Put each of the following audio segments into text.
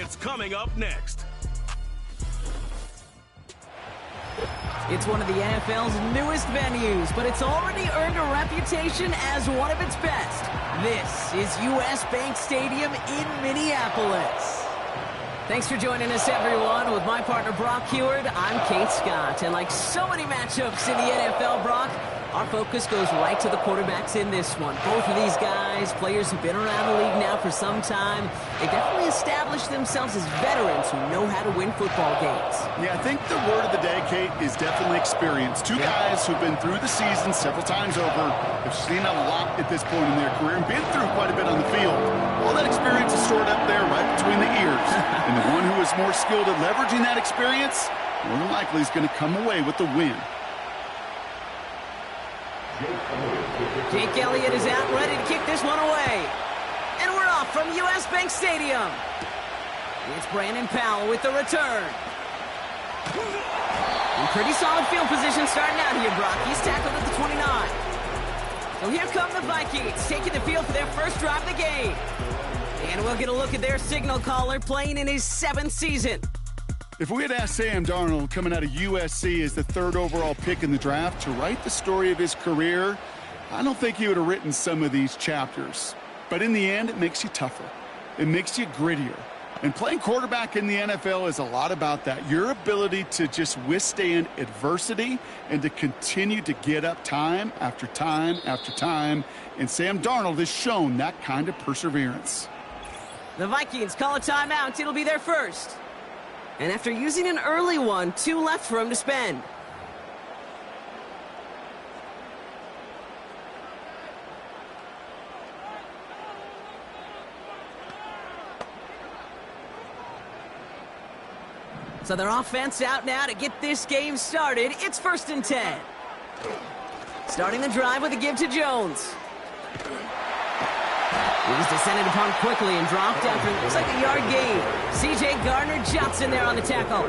That's coming up next. It's one of the NFL's newest venues, but it's already earned a reputation as one of its best. This is U.S. Bank Stadium in Minneapolis. Thanks for joining us, everyone. With my partner, Brock Heward, I'm Kate Scott. And like so many matchups in the NFL, Brock, our focus goes right to the quarterbacks in this one. Both of these guys, players who've been around the league now for some time, they definitely established themselves as veterans who know how to win football games. Yeah, I think the word of the day, Kate, is definitely experience. Two guys who've been through the season several times over, have seen a lot at this point in their career, and been through quite a bit on the field. All that experience is stored up there right between the ears. And the one who is more skilled at leveraging that experience, more than likely is going to come away with the win. Jake Elliott is out, ready to kick this one away. And we're off from U.S. Bank Stadium. It's Brandon Powell with the return. In pretty solid field position starting out here, Brock. He's tackled at the 29. So here come the Vikings, taking the field for their first drive of the game. And we'll get a look at their signal caller playing in his 7th season. If we had asked Sam Darnold, coming out of USC as the 3rd overall pick in the draft, to write the story of his career, I don't think he would have written some of these chapters. But in the end, it makes you tougher. It makes you grittier. And playing quarterback in the NFL is a lot about that. Your ability to just withstand adversity and to continue to get up time after time after time. And Sam Darnold has shown that kind of perseverance. The Vikings call a timeout. It'll be their first. And after using an early one, 2 left for him to spend. So their offense out now to get this game started. It's 1st and 10. Starting the drive with a give to Jones. He was descended upon quickly and dropped after, looks like a yard gain. C.J. Gardner-Johnson there on the tackle.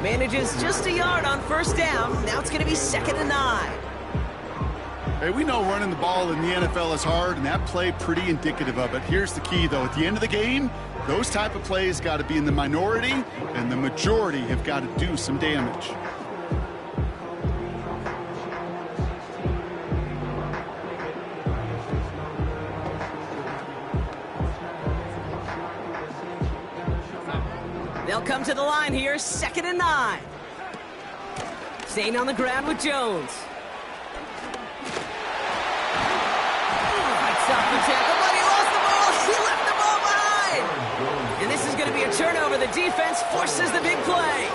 Manages just a yard on 1st down. Now it's going to be 2nd and 9. Hey, we know running the ball in the NFL is hard, and that play pretty indicative of it. Here's the key, though. At the end of the game, those type of plays got to be in the minority, and the majority have got to do some damage. They'll come to the line here, 2nd and 9. Staying on the ground with Jones. Right stop the tackle, but he lost the ball. He left the ball behind. And this is going to be a turnover. The defense forces the big play.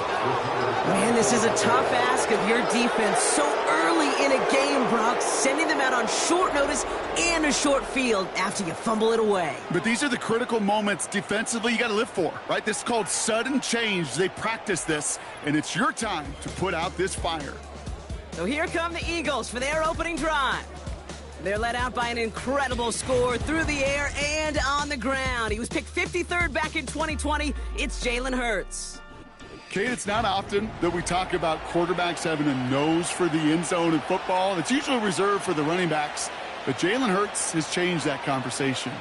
Man, this is a tough ask of your defense so early in a game, Brock, sending them out on short notice and a short field after you fumble it away. But these are the critical moments defensively you got to live for, right? This is called sudden change. They practice this, and it's your time to put out this fire. So here come the Eagles for their opening drive. They're led out by an incredible score through the air and on the ground. He was picked 53rd back in 2020. It's Jalen Hurts. Kate, it's not often that we talk about quarterbacks having a nose for the end zone in football. It's usually reserved for the running backs. But Jalen Hurts has changed that conversation.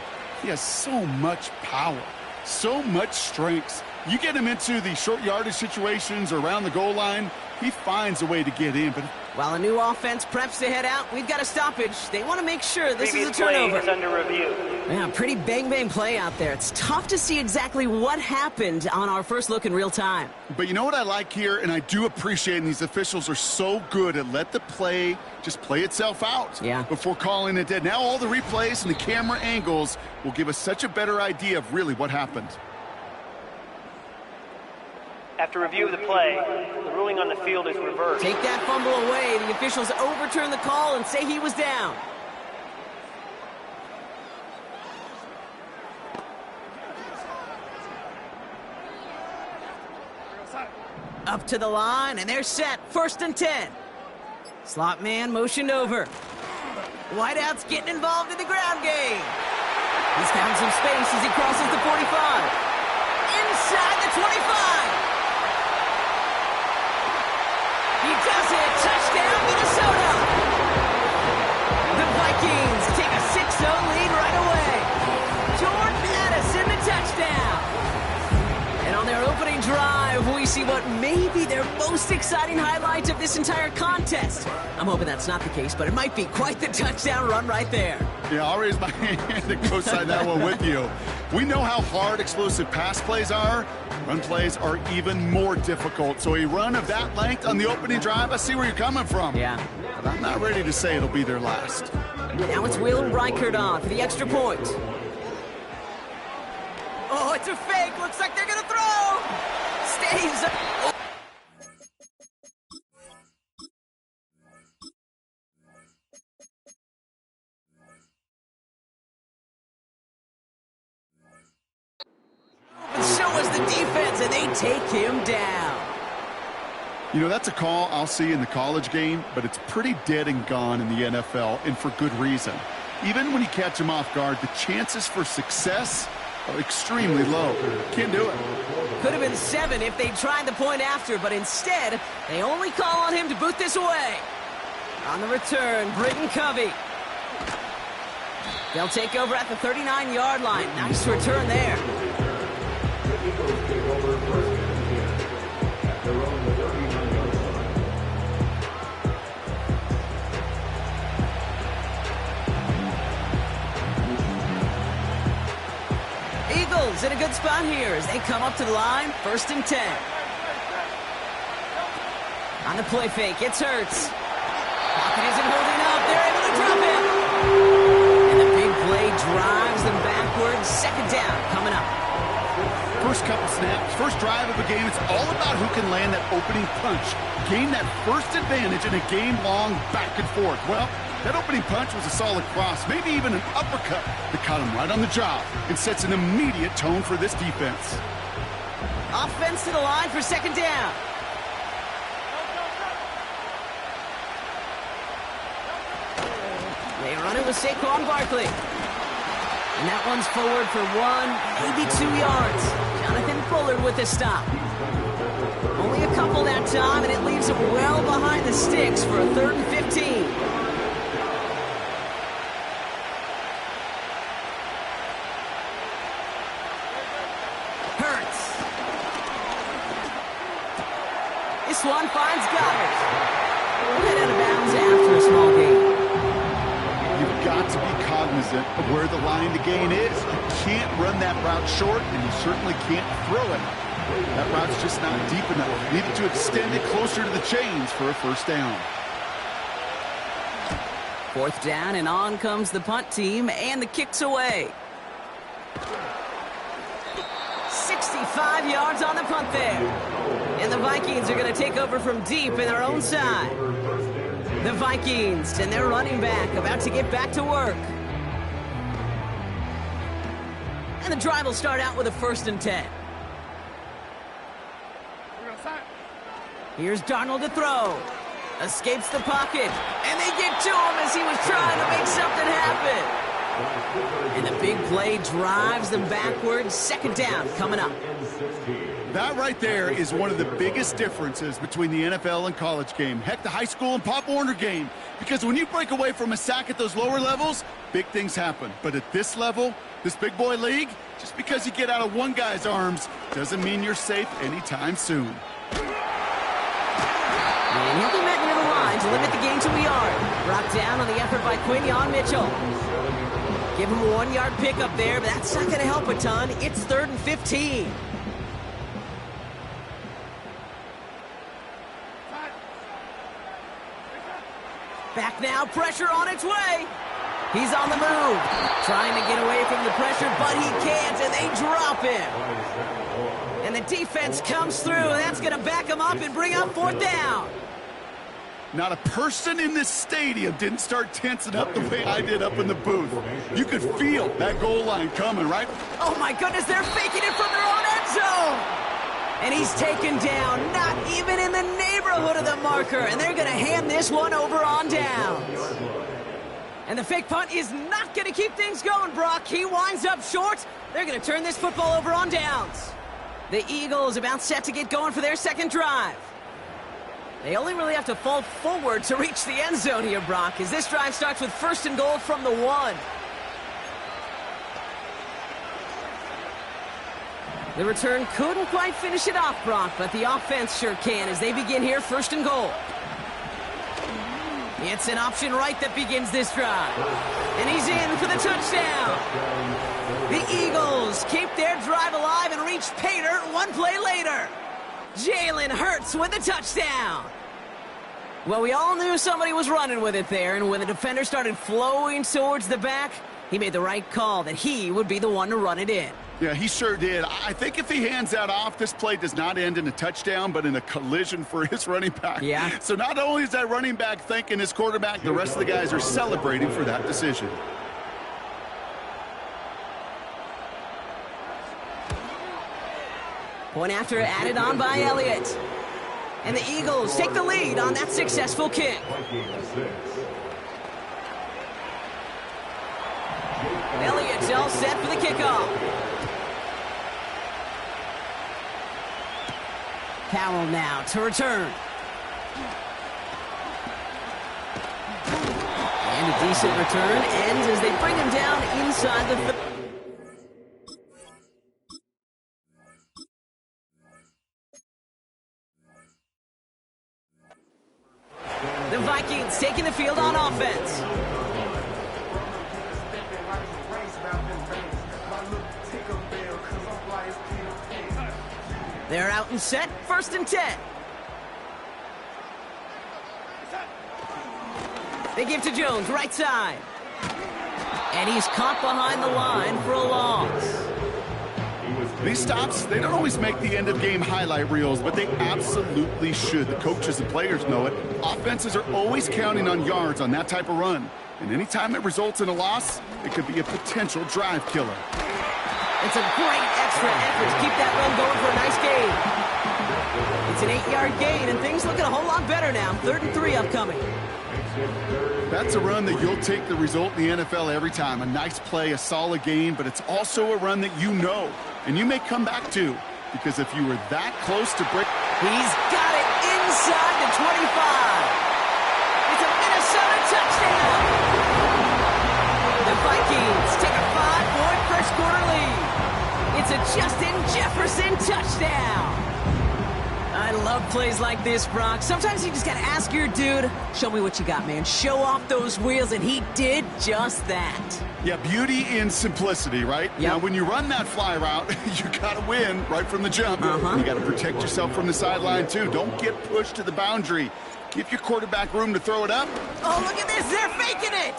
He has so much power, so much strength. You get him into the short yardage situations or around the goal line, he finds a way to get in. But while a new offense preps to head out, we've got a stoppage. They want to make sure this is a turnover. Play is under review. Yeah, pretty bang-bang play out there. It's tough to see exactly what happened on our first look in real time. But you know what I like here, and I do appreciate, and these officials are so good at let the play just play itself out before calling it dead. Now all the replays and the camera angles will give us such a better idea of really what happened. After review of the play, the ruling on the field is reversed. Take that fumble away. The officials overturn the call and say he was down. Up to the line, and they're set. 1st and 10. Slot man motioned over. Whiteout's getting involved in the ground game. He's found some space as he crosses the 45. Inside the 25. He does it. Touchdown, Minnesota. The Vikings take a 6-0 lead right away. Jordan Addison, the touchdown. opening drive, we see what may be their most exciting highlight of this entire contest. I'm hoping that's not the case, but it might be quite the touchdown run right there. Yeah, I'll raise my hand and co-sign that one with you. We know how hard explosive pass plays are. Run plays are even more difficult. So a run of that length on the opening drive, I see where you're coming from. Yeah. But I'm not ready to say it'll be their last. Now it's Will Reichert on for the extra point. Oh, it's a fake. Looks like they're going to throw. Stays up. Oh. And so is the defense, and they take him down. You know, that's a call I'll see in the college game, but it's pretty dead and gone in the NFL, and for good reason. Even when you catch him off guard, the chances for success are extremely low. Can't do it. Could have been 7 if they tried the point after, but instead, they only call on him to boot this away. On the return, Britton Covey. They'll take over at the 39-yard line. Nice return there. Eagles in a good spot here as they come up to the line, 1st and 10. On the play fake, it's Hurts. Pocket isn't holding up. They're able to drop it. And the big play drives them backwards. 2nd down coming up. First couple snaps, first drive of a game, it's all about who can land that opening punch. Gain that first advantage in a game-long back and forth. Well, that opening punch was a solid cross, maybe even an uppercut that caught him right on the job and sets an immediate tone for this defense. Offense to the line for 2nd down. They run it with Saquon Barkley. And that one's forward for 1, maybe 2 yards. Jonathan Bullard with the stop. Only a couple that time, and it leaves him well behind the sticks for a 3rd and 15. Hurts. This one finds Goddard. Head out of bounds after a small gain. You've got to be cognizant of where the line to gain is. You can't run that route short, and you certainly can't throw it. That route's just not deep enough. Needed to extend it closer to the chains for a 1st down. 4th down, and on comes the punt team, and the kick's away. 65 yards on the punt there. And the Vikings are going to take over from deep in their own side. The Vikings and their running back about to get back to work. And the drive will start out with a 1st and 10. Here's Darnold to throw. Escapes the pocket. And they get to him as he was trying to make something happen. And the big play drives them backwards. 2nd down coming up. That right there is one of the biggest differences between the NFL and college game. Heck, the high school and Pop Warner game. Because when you break away from a sack at those lower levels, big things happen. But at this level, this big boy league, just because you get out of one guy's arms doesn't mean you're safe anytime soon. And he'll be met near the line to limit the gain to a yard. Brought down on the effort by Quinion Mitchell. Give him a 1-yard pickup there, but that's not going to help a ton. It's 3rd and 15. Back now, pressure on its way. He's on the move, trying to get away from the pressure, but he can't, and they drop him. And the defense comes through, and that's going to back him up and bring up 4th down. Not a person in this stadium didn't start tensing up the way I did up in the booth. You could feel that goal line coming, right? Oh, my goodness, they're faking it from their own end zone. And he's taken down, not even in the neighborhood of the marker. And they're going to hand this one over on downs. And the fake punt is not going to keep things going, Brock. He winds up short. They're going to turn this football over on downs. The Eagles about set to get going for their 2nd drive. They only really have to fall forward to reach the end zone here, Brock, as this drive starts with 1st and goal from the 1. The return couldn't quite finish it off, Brock, but the offense sure can as they begin here 1st and goal. It's an option right that begins this drive. And he's in for the touchdown. The Eagles keep their drive alive and reach pay dirt one play later. Jalen Hurts with a touchdown. Well, we all knew somebody was running with it there, and when the defender started flowing towards the back, he made the right call that he would be the one to run it in. Yeah, he sure did. I think if he hands that off, this play does not end in a touchdown, but in a collision for his running back. Yeah. So not only is that running back thanking his quarterback, the rest of the guys are celebrating for that decision. Point after added on by Elliott. And the Eagles take the lead on that successful kick. Elliott's all set for the kickoff. Powell now to return. And a decent return ends as they bring him down inside the... The Vikings taking the field on offense. They're out and set, 1st and 10. They give to Jones, right side. And he's caught behind the line for a loss. These stops, they don't always make the end-of-game highlight reels, but they absolutely should. The coaches and players know it. Offenses are always counting on yards on that type of run. And anytime it results in a loss, it could be a potential drive killer. It's a great extra effort to keep that run going for a nice gain. It's an 8-yard gain, and things looking a whole lot better now. 3rd and 3 upcoming. That's a run that you'll take the result in the NFL every time. A nice play, a solid gain, but it's also a run that you know, and you may come back to, because if you were that close to break... He's got it inside the 25. It's a Minnesota touchdown. The Vikings take a 5-point first-quarter lead. It's a Justin Jefferson touchdown. I love plays like this, Brock. Sometimes you just got to ask your dude, show me what you got, man. Show off those wheels, and he did just that. Yeah, beauty in simplicity, right? Yep. Now, when you run that fly route, you got to win right from the jump. You got to protect yourself from the sideline, too. Don't get pushed to the boundary. Give your quarterback room to throw it up. Oh, look at this. They're faking it.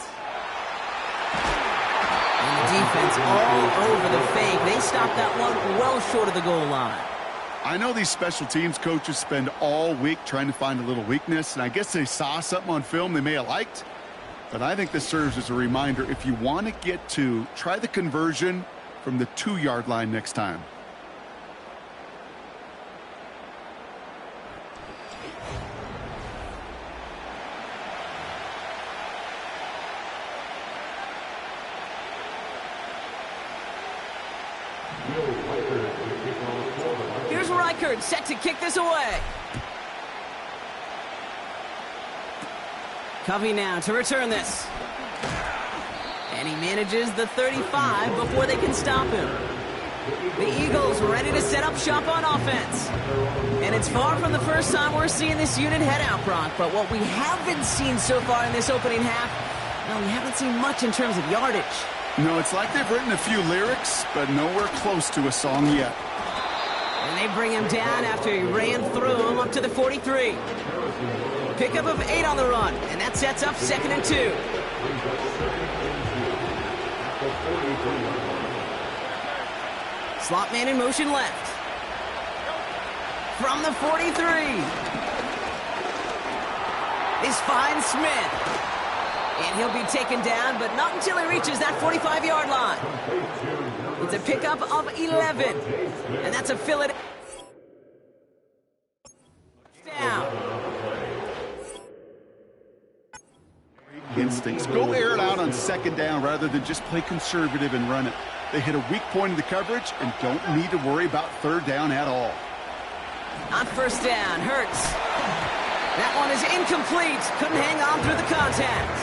And the defense all over the fake. They stopped that one well short of the goal line. I know these special teams coaches spend all week trying to find a little weakness, and I guess they saw something on film they may have liked. But I think this serves as a reminder, if you want to get to, try the conversion from the 2-yard line next time. Here's Reichard set to kick this away. Covey now to return this. And he manages the 35 before they can stop him. The Eagles ready to set up shop on offense. And it's far from the first time we're seeing this unit head out, Brock. But what we haven't seen so far in this opening half, well, we haven't seen much in terms of yardage. No, it's like they've written a few lyrics, but nowhere close to a song yet. And they bring him down after he ran through him up to the 43. Pickup of 8 on the run, and that sets up 2nd and 2. Slot man in motion left. From the 43. This finds Smith. And he'll be taken down, but not until he reaches that 45-yard line. It's a pickup of 11. And that's a Philadelphia. Down. Instincts. Go air it out on 2nd down rather than just play conservative and run it. They hit a weak point in the coverage and don't need to worry about 3rd down at all. On 1st down, Hurts. That one is incomplete. Couldn't hang on through the contact.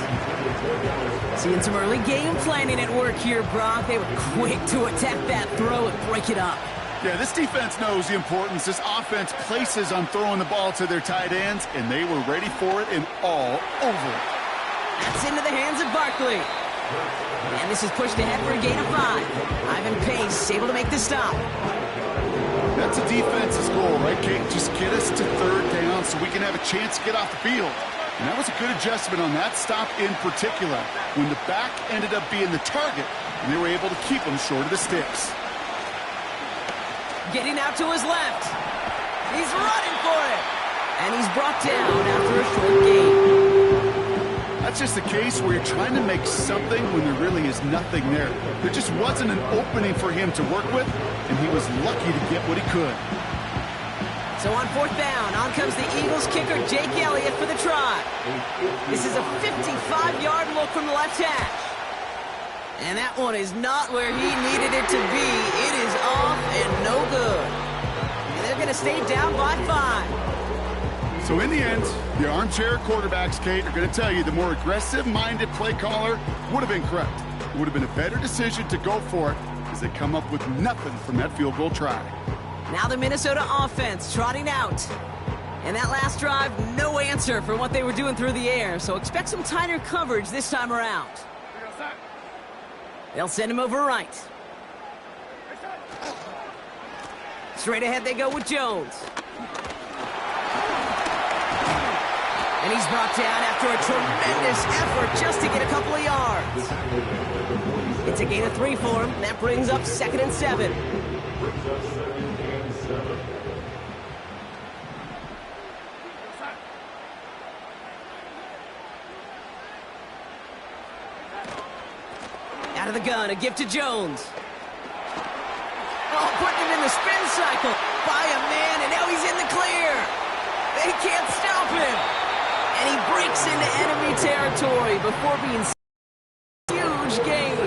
Seeing some early game planning at work here, Brock. They were quick to attack that throw and break it up. Yeah, this defense knows the importance this offense places on throwing the ball to their tight ends, and they were ready for it and all over it. That's into the hands of Barkley. And this is pushed ahead for a gain of 5. Ivan Pace able to make the stop. That's a defense's goal, right, Kate? Just get us to third down so we can have a chance to get off the field. And that was a good adjustment on that stop in particular, when the back ended up being the target, and they were able to keep him short of the sticks. Getting out to his left. He's running for it. And he's brought down after a short gain. That's just a case where you're trying to make something when there really is nothing there. There just wasn't an opening for him to work with, and he was lucky to get what he could. So on 4th down, on comes the Eagles kicker, Jake Elliott, for the try. This is a 55-yard look from the left hash. And that one is not where he needed it to be. It is off and no good. And they're going to stay down by 5. So in the end, the armchair quarterbacks, Kate, are going to tell you the more aggressive-minded play caller would have been correct. It would have been a better decision to go for it as they come up with nothing from that field goal try. Now the Minnesota offense trotting out. And that last drive, no answer for what they were doing through the air. So expect some tighter coverage this time around. They'll send him over right. Straight ahead they go with Jones. And he's brought down after a tremendous effort just to get a couple of yards. It's a gain of 3 for him. That brings up 2nd and 7. Out of the gun, a gift to Jones. Oh, putting him in the spin cycle by a man, and now he's in the clear. They can't stop him. And he breaks into enemy territory before being huge gain.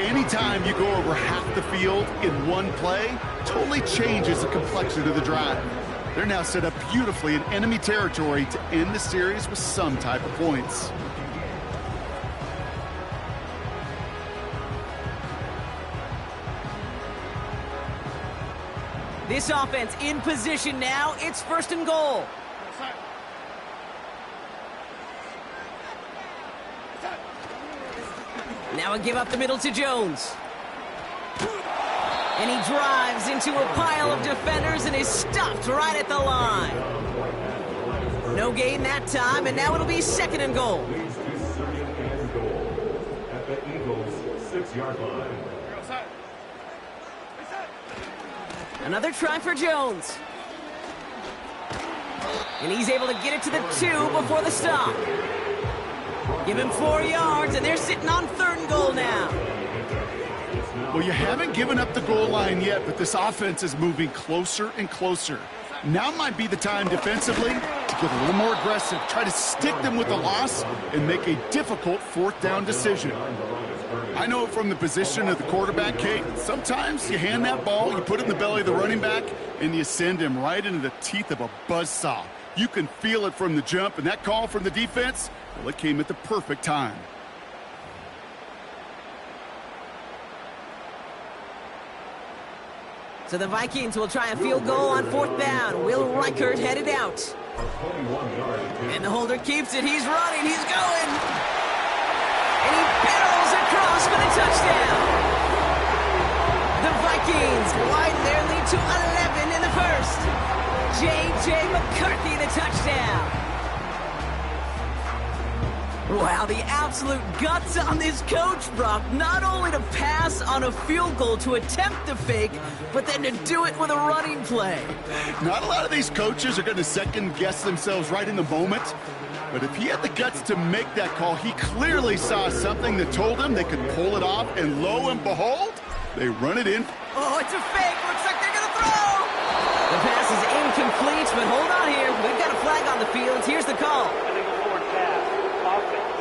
Anytime you go over half the field in one play, totally changes the complexion of the drive. They're now set up beautifully in enemy territory to end the series with some type of points. This offense in position now. It's 1st and goal. Now a give up the middle to Jones. And he drives into a pile of defenders and is stopped right at the line. No gain that time, and now it'll be 2nd and goal. At the Eagles' 6-yard line. Another try for Jones. And he's able to get it to the 2 before the stop. Give him 4 yards, and they're sitting on 3rd and goal now. Well, you haven't given up the goal line yet, but this offense is moving closer and closer. Now might be the time defensively to get a little more aggressive, try to stick them with a loss, and make a difficult 4th down decision. I know from the position of the quarterback, Kate, sometimes you hand that ball, you put it in the belly of the running back, and you send him right into the teeth of a buzzsaw. You can feel it from the jump, and that call from the defense, well, it came at the perfect time. So the Vikings will try a field goal on 4th down. Will Reichert headed out. And the holder keeps it. He's running. He's going. And he barrels across for the touchdown. The Vikings widen their lead to 11 in the 1st. J.J. McCarthy, the touchdown. Wow, the absolute guts on this coach, Brock. Not only to pass on a field goal to attempt the fake, but then to do it with a running play. Not a lot of these coaches are going to second-guess themselves right in the moment. But if he had the guts to make that call, he clearly saw something that told him they could pull it off, and lo and behold, they run it in. Oh, it's a fake. Looks like they're going to throw. The pass is incomplete, but hold on here. We've got a flag on the field. Here's the call. Illegal forward pass. Offense.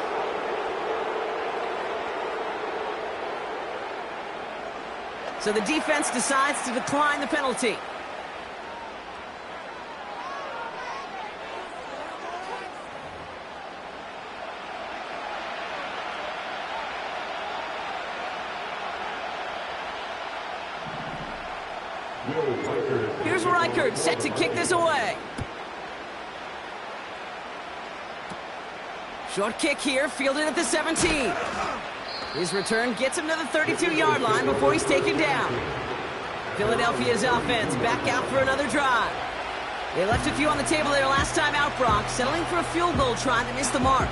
So the defense decides to decline the penalty. Here's Reichert, set to kick this away. Short kick here, fielded at the 17. His return gets him to the 32-yard line before he's taken down. Philadelphia's offense back out for another drive. They left a few on the table there last time out, Brock, settling for a field goal try that missed the mark.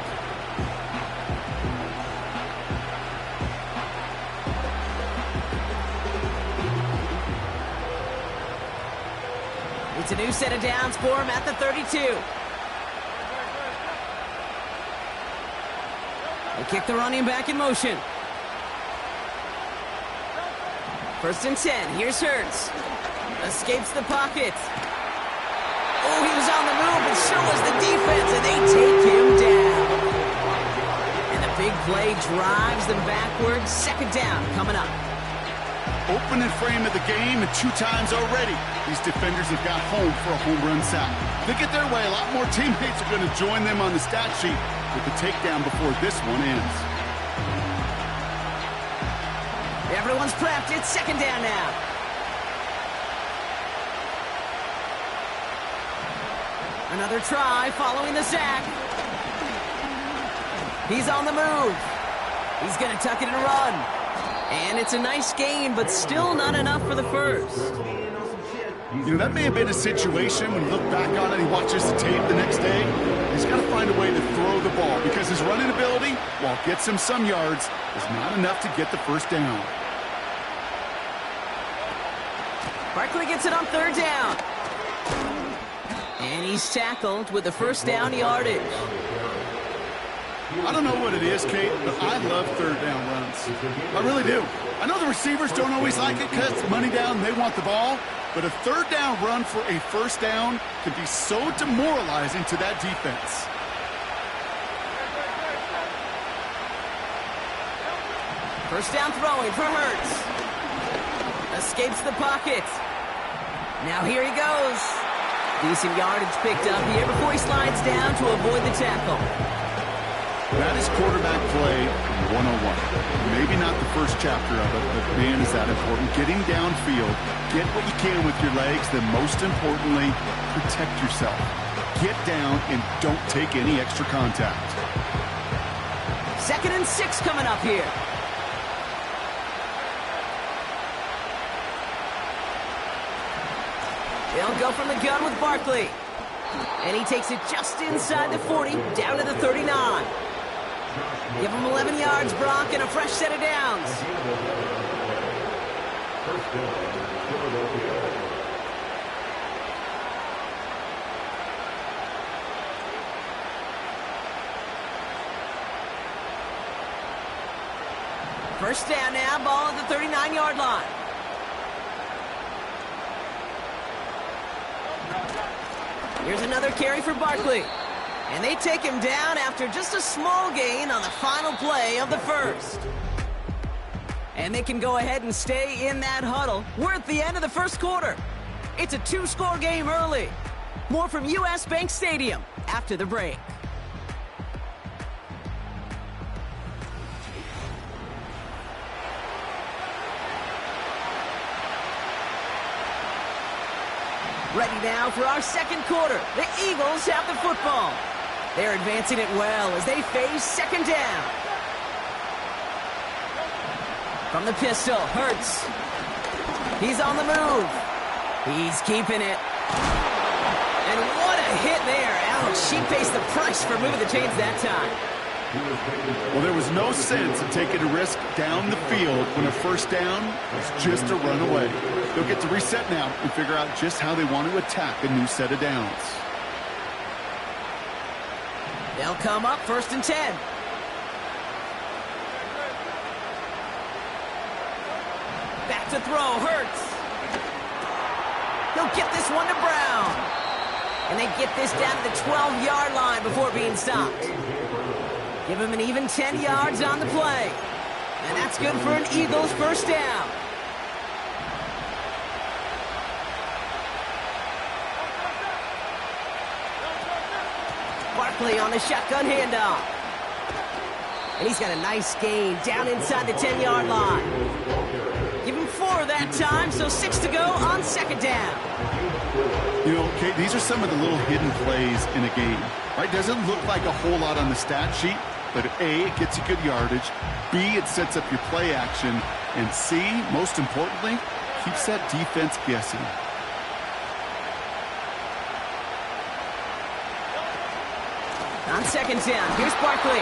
It's a new set of downs for him at the 32. They kick the running back in motion. First and 10. Here's Hurts. Escapes the pocket. Oh, he was on the move, but so was the defense, and they take him down. And the big play drives them backwards. Second down coming up. Opening frame of the game, and 2 times already, these defenders have got home for a home run sack. If they get their way, a lot more teammates are going to join them on the stat sheet with the takedown before this one ends. Everyone's prepped. It's second down now. Another try following the sack. He's on the move. He's going to tuck it and run. And it's a nice gain, but still not enough for the first. You know, that may have been a situation when you look back on it and he watches the tape the next day. He's got to find a way to throw the ball because his running ability, while it gets him some yards, is not enough to get the first down. Barkley gets it on third down. And he's tackled with the first down yardage. I don't know what it is, Kate, but I love third down runs. I really do. I know the receivers don't always like it because it's money down and they want the ball, but a third down run for a first down can be so demoralizing to that defense. First down throwing for Hurts. Escapes the pocket. Now here he goes. Decent yardage picked up here before he slides down to avoid the tackle. That is quarterback play 101. Maybe not the first chapter of it, but man, is that important. Getting downfield, get what you can with your legs, then most importantly, protect yourself. Get down and don't take any extra contact. 2nd and 6 coming up here. They'll go from the gun with Barkley. And he takes it just inside the 40, down to the 39. Give him 11 yards, Brock, and a fresh set of downs. First down now, ball at the 39-yard line. Here's another carry for Barkley. And they take him down after just a small gain on the final play of the first. And they can go ahead and stay in that huddle. We're at the end of the first quarter. It's a 2-score game early. More from US Bank Stadium after the break. Ready now for our second quarter. The Eagles have the football. They're advancing it well as they face second down. From the pistol, Hurts. He's on the move. He's keeping it. And what a hit there. Ouch, she pays the price for moving the chains that time. Well, there was no sense in taking a risk down the field when a first down was just a runaway. They'll get to reset now and figure out just how they want to attack a new set of downs. They'll come up 1st and 10. Back to throw, Hurts. He'll get this one to Brown. And they get this down to the 12-yard line before being stopped. Give him an even 10 yards on the play. And that's good for an Eagles first down. Barkley on the shotgun handoff. And he's got a nice gain down inside the 10-yard line. Give him 4 that time, so 6 to go on second down. You know, Kate, these are some of the little hidden plays in a game, right? Doesn't look like a whole lot on the stat sheet, but A, it gets you good yardage, B, it sets up your play action, and C, most importantly, keeps that defense guessing. On second down, here's Barkley.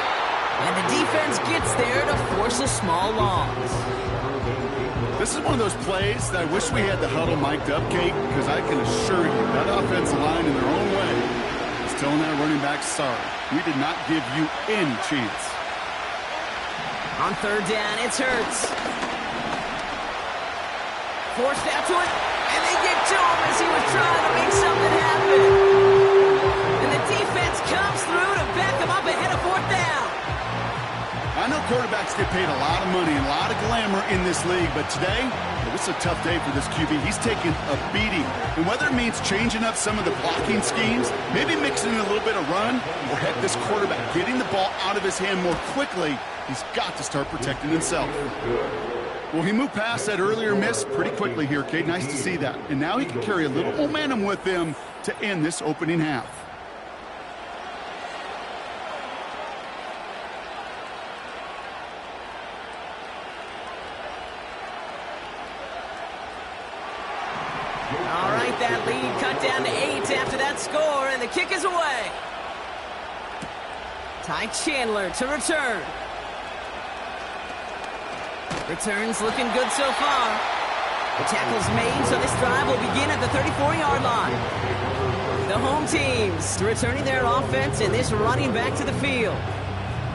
And the defense gets there to force a small loss. This is one of those plays that I wish we had the huddle mic'd up, Kate, because I can assure you that offensive line in their own way is telling that running back, sorry, we did not give you any chance. On third down, it's Hurts. Forced out to it, and they get to him as he was trying to make something happen. And the defense comes through to back him up ahead of fourth down. I know quarterbacks get paid a lot of money and a lot of glamour in this league, but today, this is a tough day for this QB. He's taking a beating. And whether it means changing up some of the blocking schemes, maybe mixing in a little bit of run, or heck, this quarterback getting the ball out of his hand more quickly, he's got to start protecting himself. Well, he moved past that earlier miss pretty quickly here, Kate. Nice to see that. And now he can carry a little momentum with him to end this opening half. All right, that lead cut down to 8 after that score, and the kick is away. Ty Chandler to return. Returns looking good so far. The tackle's made, so this drive will begin at the 34-yard line. The home teams returning their offense and this running back to the field.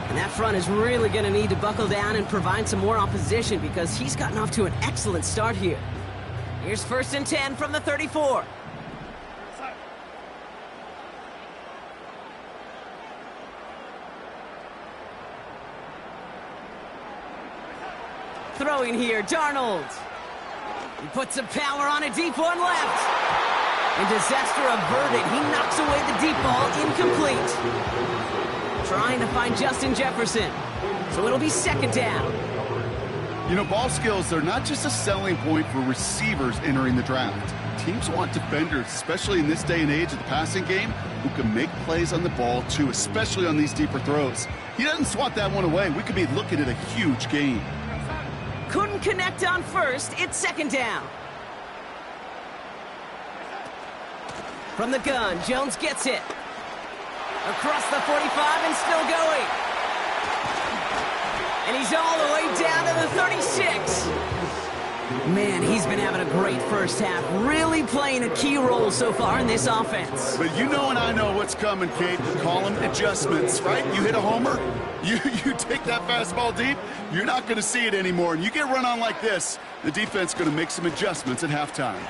And that front is really going to need to buckle down and provide some more opposition because he's gotten off to an excellent start here. Here's 1st and 10 from the 34. Throwing here, Darnold. He puts some power on a deep one left. And disaster averted. He knocks away the deep ball, incomplete. Trying to find Justin Jefferson. So it'll be second down. You know, ball skills, they're not just a selling point for receivers entering the draft. Teams want defenders, especially in this day and age of the passing game, who can make plays on the ball, too, especially on these deeper throws. He doesn't swat that one away. We could be looking at a huge game. Couldn't connect on first. It's second down. From the gun, Jones gets it. Across the 45 and still going. And he's all the way down to the 36. Man, he's been having a great first half. Really playing a key role so far in this offense. But you know and I know what's coming, Kate. Call them adjustments, right? You hit a homer, you take that fastball deep, you're not going to see it anymore. And you get run on like this, the defense is going to make some adjustments at halftime.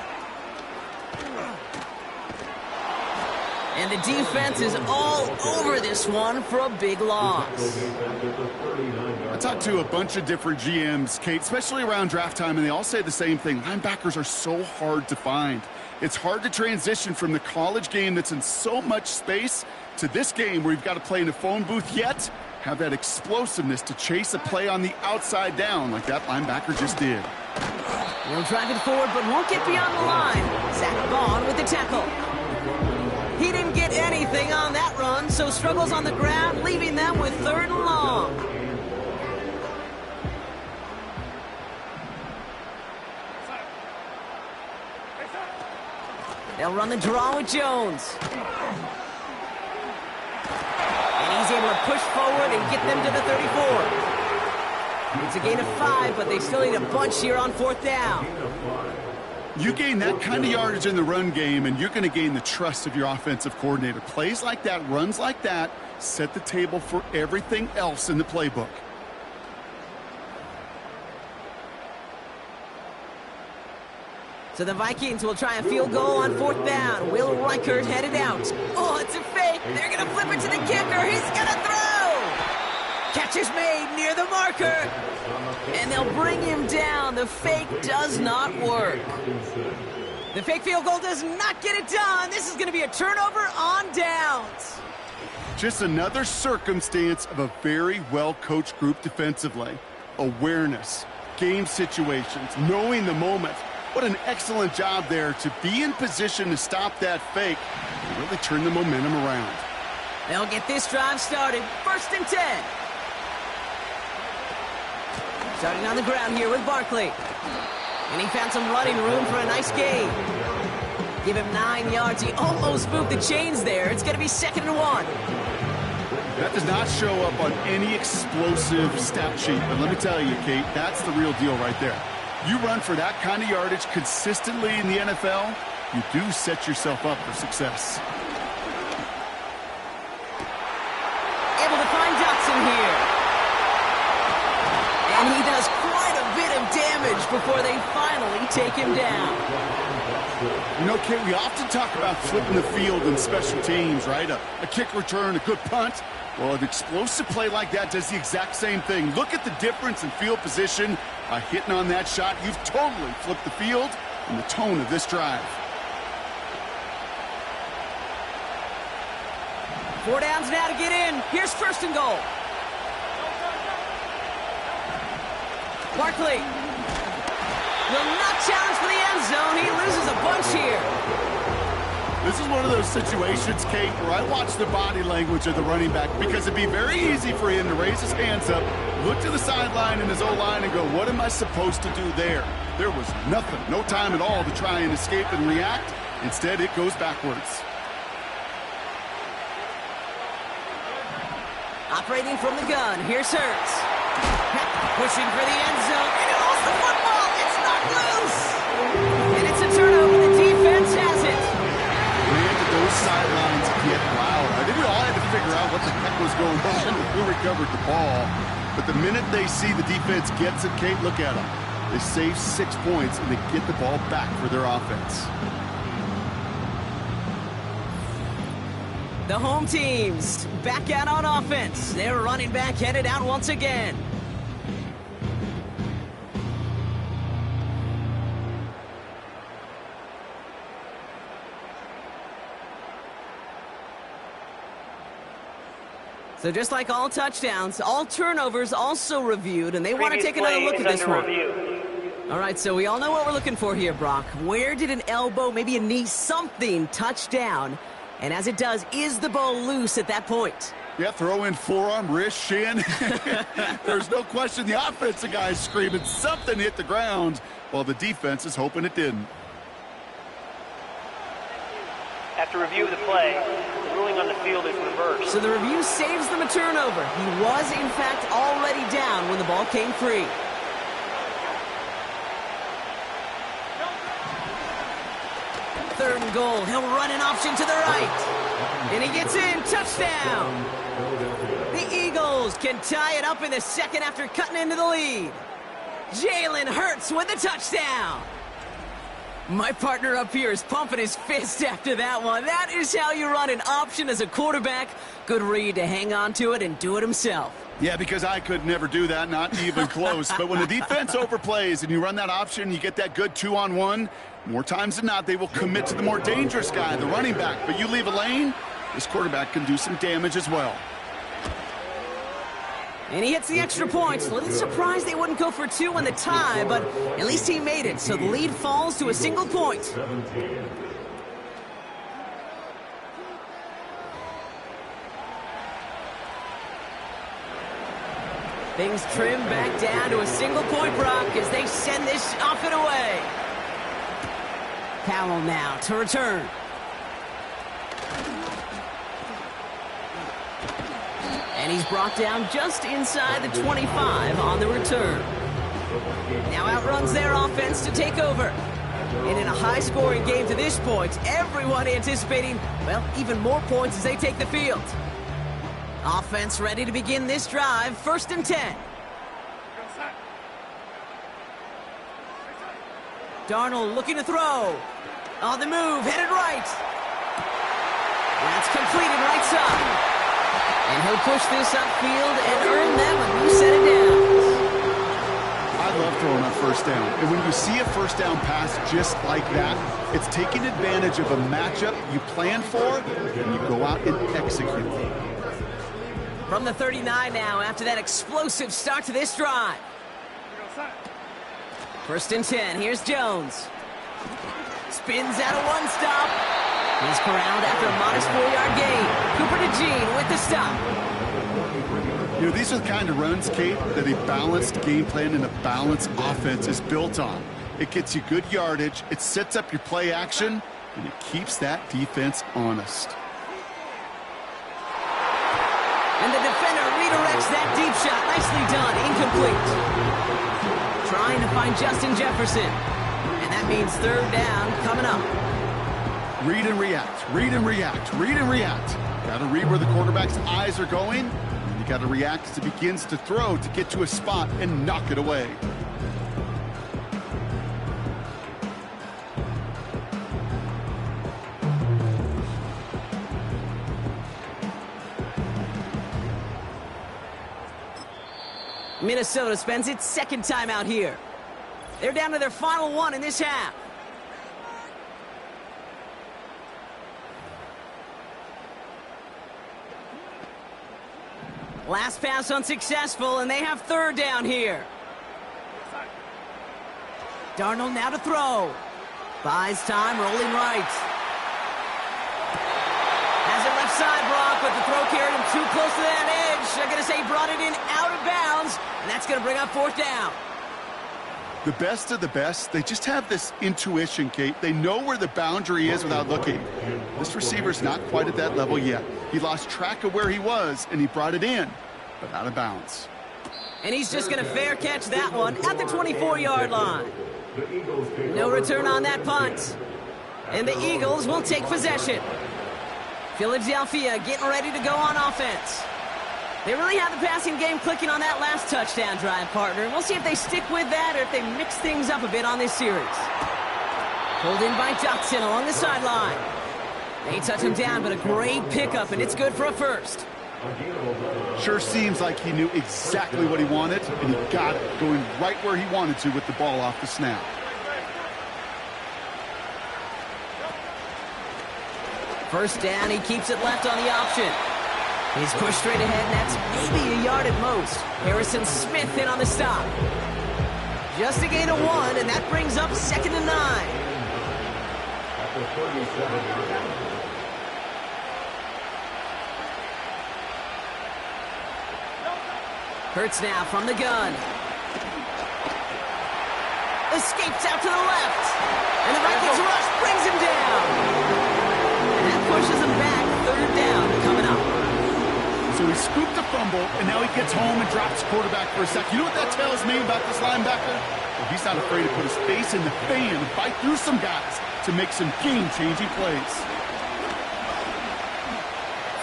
And the defense is all over this one for a big loss. I talked to a bunch of different GMs, Kate, especially around draft time, and they all say the same thing. Linebackers are so hard to find. It's hard to transition from the college game that's in so much space to this game where you've got to play in a phone booth, yet have that explosiveness to chase a play on the outside down like that linebacker just did. Will drive it forward, but won't get beyond the line. Zach Bond with the tackle. He didn't get anything on that run, so struggles on the ground, leaving them with 3rd and long. They'll run the draw with Jones. And he's able to push forward and get them to the 34. It's a gain of 5, but they still need a bunch here on 4th down. You gain that kind of yardage in the run game, and you're going to gain the trust of your offensive coordinator. Plays like that, runs like that, set the table for everything else in the playbook. So the Vikings will try a field goal on 4th down. Will Reichert headed out. Oh, it's a fake. They're going to flip it to the kicker. He's going to throw. Catch is made near the marker. And they'll bring him down. The fake does not work. The fake field goal does not get it done. This is going to be a turnover on downs. Just another circumstance of a very well-coached group defensively. Awareness, game situations, knowing the moment. What an excellent job there to be in position to stop that fake and really turn the momentum around. They'll get this drive started. 1st and 10. Starting on the ground here with Barkley. And he found some running room for a nice gain. Give him 9 yards. He almost moved the chains there. It's going to be 2nd and 1. That does not show up on any explosive stat sheet. But let me tell you, Kate, that's the real deal right there. You run for that kind of yardage consistently in the NFL, you do set yourself up for success. Able to find Dotson here. And he does quite a bit of damage before they finally take him down. You know, Kate, we often talk about flipping the field in special teams, right? A kick return, a good punt. Well, an explosive play like that does the exact same thing. Look at the difference in field position. By hitting on that shot, you've totally flipped the field and the tone of this drive. 4 downs now to get in. Here's 1st and goal. Barkley will not challenge for the end zone. He loses a bunch here. This is one of those situations, Kate, where I watch the body language of the running back because it'd be very easy for him to raise his hands up, look to the sideline in his O-line and go, what am I supposed to do there? There was nothing, no time at all to try and escape and react. Instead, it goes backwards. Operating from the gun, here's Hurts. Pushing for the end zone, and it lost the football. It's not loose. And it's a turnover. The defense has it. Man, did those sidelines get loud. I think we all had to figure out what the heck was going on and who recovered the ball. But the minute they see the defense gets it, Kate, look at them. They save 6 points, and they get the ball back for their offense. The home teams back out on offense. Their running back headed out once again. So just like all touchdowns, all turnovers also reviewed, and they want to take another look at this one. All right, so we all know what we're looking for here, Brock. Where did an elbow, maybe a knee, something touch down? And as it does, is the ball loose at that point? Yeah, throw in forearm, wrist, shin. There's no question the offensive guy is screaming something hit the ground while the defense is hoping it didn't. After review of the play, the ruling on the field is reversed. So the review saves them a turnover. He was, in fact, already down when the ball came free. Third and goal. He'll run an option to the right. And he gets in. Touchdown. The Eagles can tie it up in the second after cutting into the lead. Jalen Hurts with the touchdown. My partner up here is pumping his fist after that one. That is how you run an option as a quarterback. Good read to hang on to it and do it himself. Yeah, because I could never do that, not even close. But when the defense overplays and you run that option, you get that good 2-on-1, more times than not, they will commit to the more dangerous guy, the running back. But you leave a lane, this quarterback can do some damage as well. And he hits the extra points. A little surprised they wouldn't go for 2 in the tie, but at least he made it. So the lead falls to a single point. Things trim back down to a single point, Brock, as they send this off and away. Powell now to return. And he's brought down just inside the 25 on the return. Now outruns their offense to take over. And in a high-scoring game to this point, everyone anticipating, well, even more points as they take the field. Offense ready to begin this drive, 1st and 10. Darnold looking to throw. On the move, headed right. That's completed right side. And he'll push this upfield and earn them a new set of downs. I love throwing on 1st down. And when you see a 1st down pass just like that, it's taking advantage of a matchup you planned for, and you go out and execute. From the 39 now after that explosive start to this drive. First and 10. Here's Jones. Spins out of one stop. He's corralled after a modest 4-yard gain. Cooper to Gene with the stop. You know, these are the kind of runs, Kate, that a balanced game plan and a balanced offense is built on. It gets you good yardage, it sets up your play action, and it keeps that defense honest. And the defender redirects that deep shot. Nicely done. Incomplete. Trying to find Justin Jefferson. And that means third down coming up. Read and react, read and react, read and react. Got to read where the quarterback's eyes are going. And you got to react as it begins to throw to get to a spot and knock it away. Minnesota spends its second time out here. They're down to their final one in this half. Last pass unsuccessful, and they have third down here. Darnold now to throw. Buys time, rolling right. Has it left side, Brock, but the throw carried him too close to that edge. I'm going to say he brought it in out of bounds, and that's going to bring up fourth down. The best of the best, they just have this intuition, Kate. They know where the boundary is without looking. This receiver's not quite at that level yet. He lost track of where he was, and he brought it in, but out of bounds. And he's just going to fair catch that one at the 24-yard line. No return on that punt. And the Eagles will take possession. Philadelphia getting ready to go on offense. They really have the passing game clicking on that last touchdown drive, partner. We'll see if they stick with that or if they mix things up a bit on this series. Pulled in by Dotson along the sideline. They touch him down, but a great pickup, and it's good for a first. Sure seems like he knew exactly what he wanted, and he got it, going right where he wanted to with the ball off the snap. First down, he keeps it left on the option. He's pushed straight ahead, and that's maybe a yard at most. Harrison Smith in on the stop. Just a gain of 1, and that brings up 2nd and 9. Hurts now from the gun. Escapes out to the left. And the Vikings rush brings him down. And that pushes him back. Third down coming up. So he scooped a fumble, and now he gets home and drops quarterback for a sack. You know what that tells me about this linebacker? Well, he's not afraid to put his face in the fan and fight through some guys to make some game-changing plays.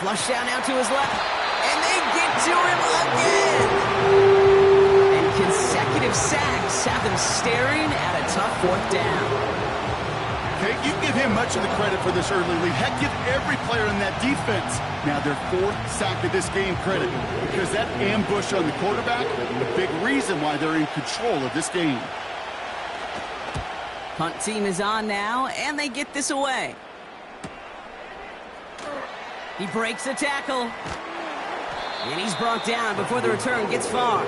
Flush down now to his left, and they get to him again. And consecutive sacks have them staring at a tough fourth down. Okay, you give him much of the credit for this early lead. Heck, give every player in that defense now their 4th sack of this game credit, because that ambush on the quarterback, a big reason why they're in control of this game. Punt team is on now, and they get this away. He breaks the tackle. And he's brought down before the return gets far.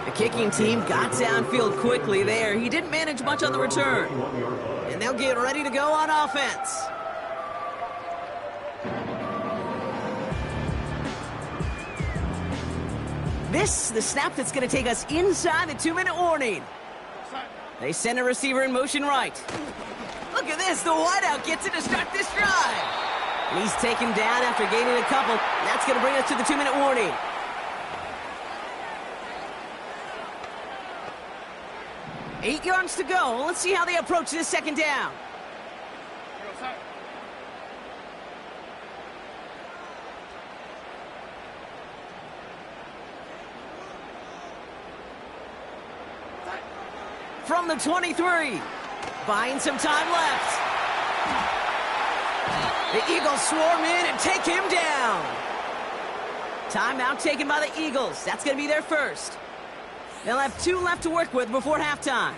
The kicking team got downfield quickly there. He didn't manage much on the return. And they'll get ready to go on offense. This, the snap that's going to take us inside the 2-minute warning. They send a receiver in motion right. Look at this, the wideout gets it to start this drive. And he's taken down after gaining a couple. That's going to bring us to the 2-minute warning. Eight yards to go. Let's see how they approach this second down. From the 23. Buying some time left. The Eagles swarm in and take him down. Timeout taken by the Eagles. That's going to be their first. They'll have 2 left to work with before halftime.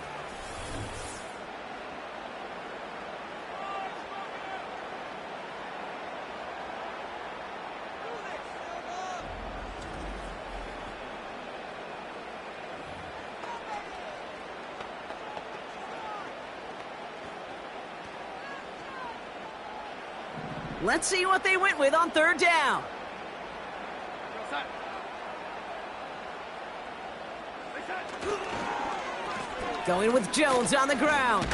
Let's see what they went with on third down. Going with Jones on the ground.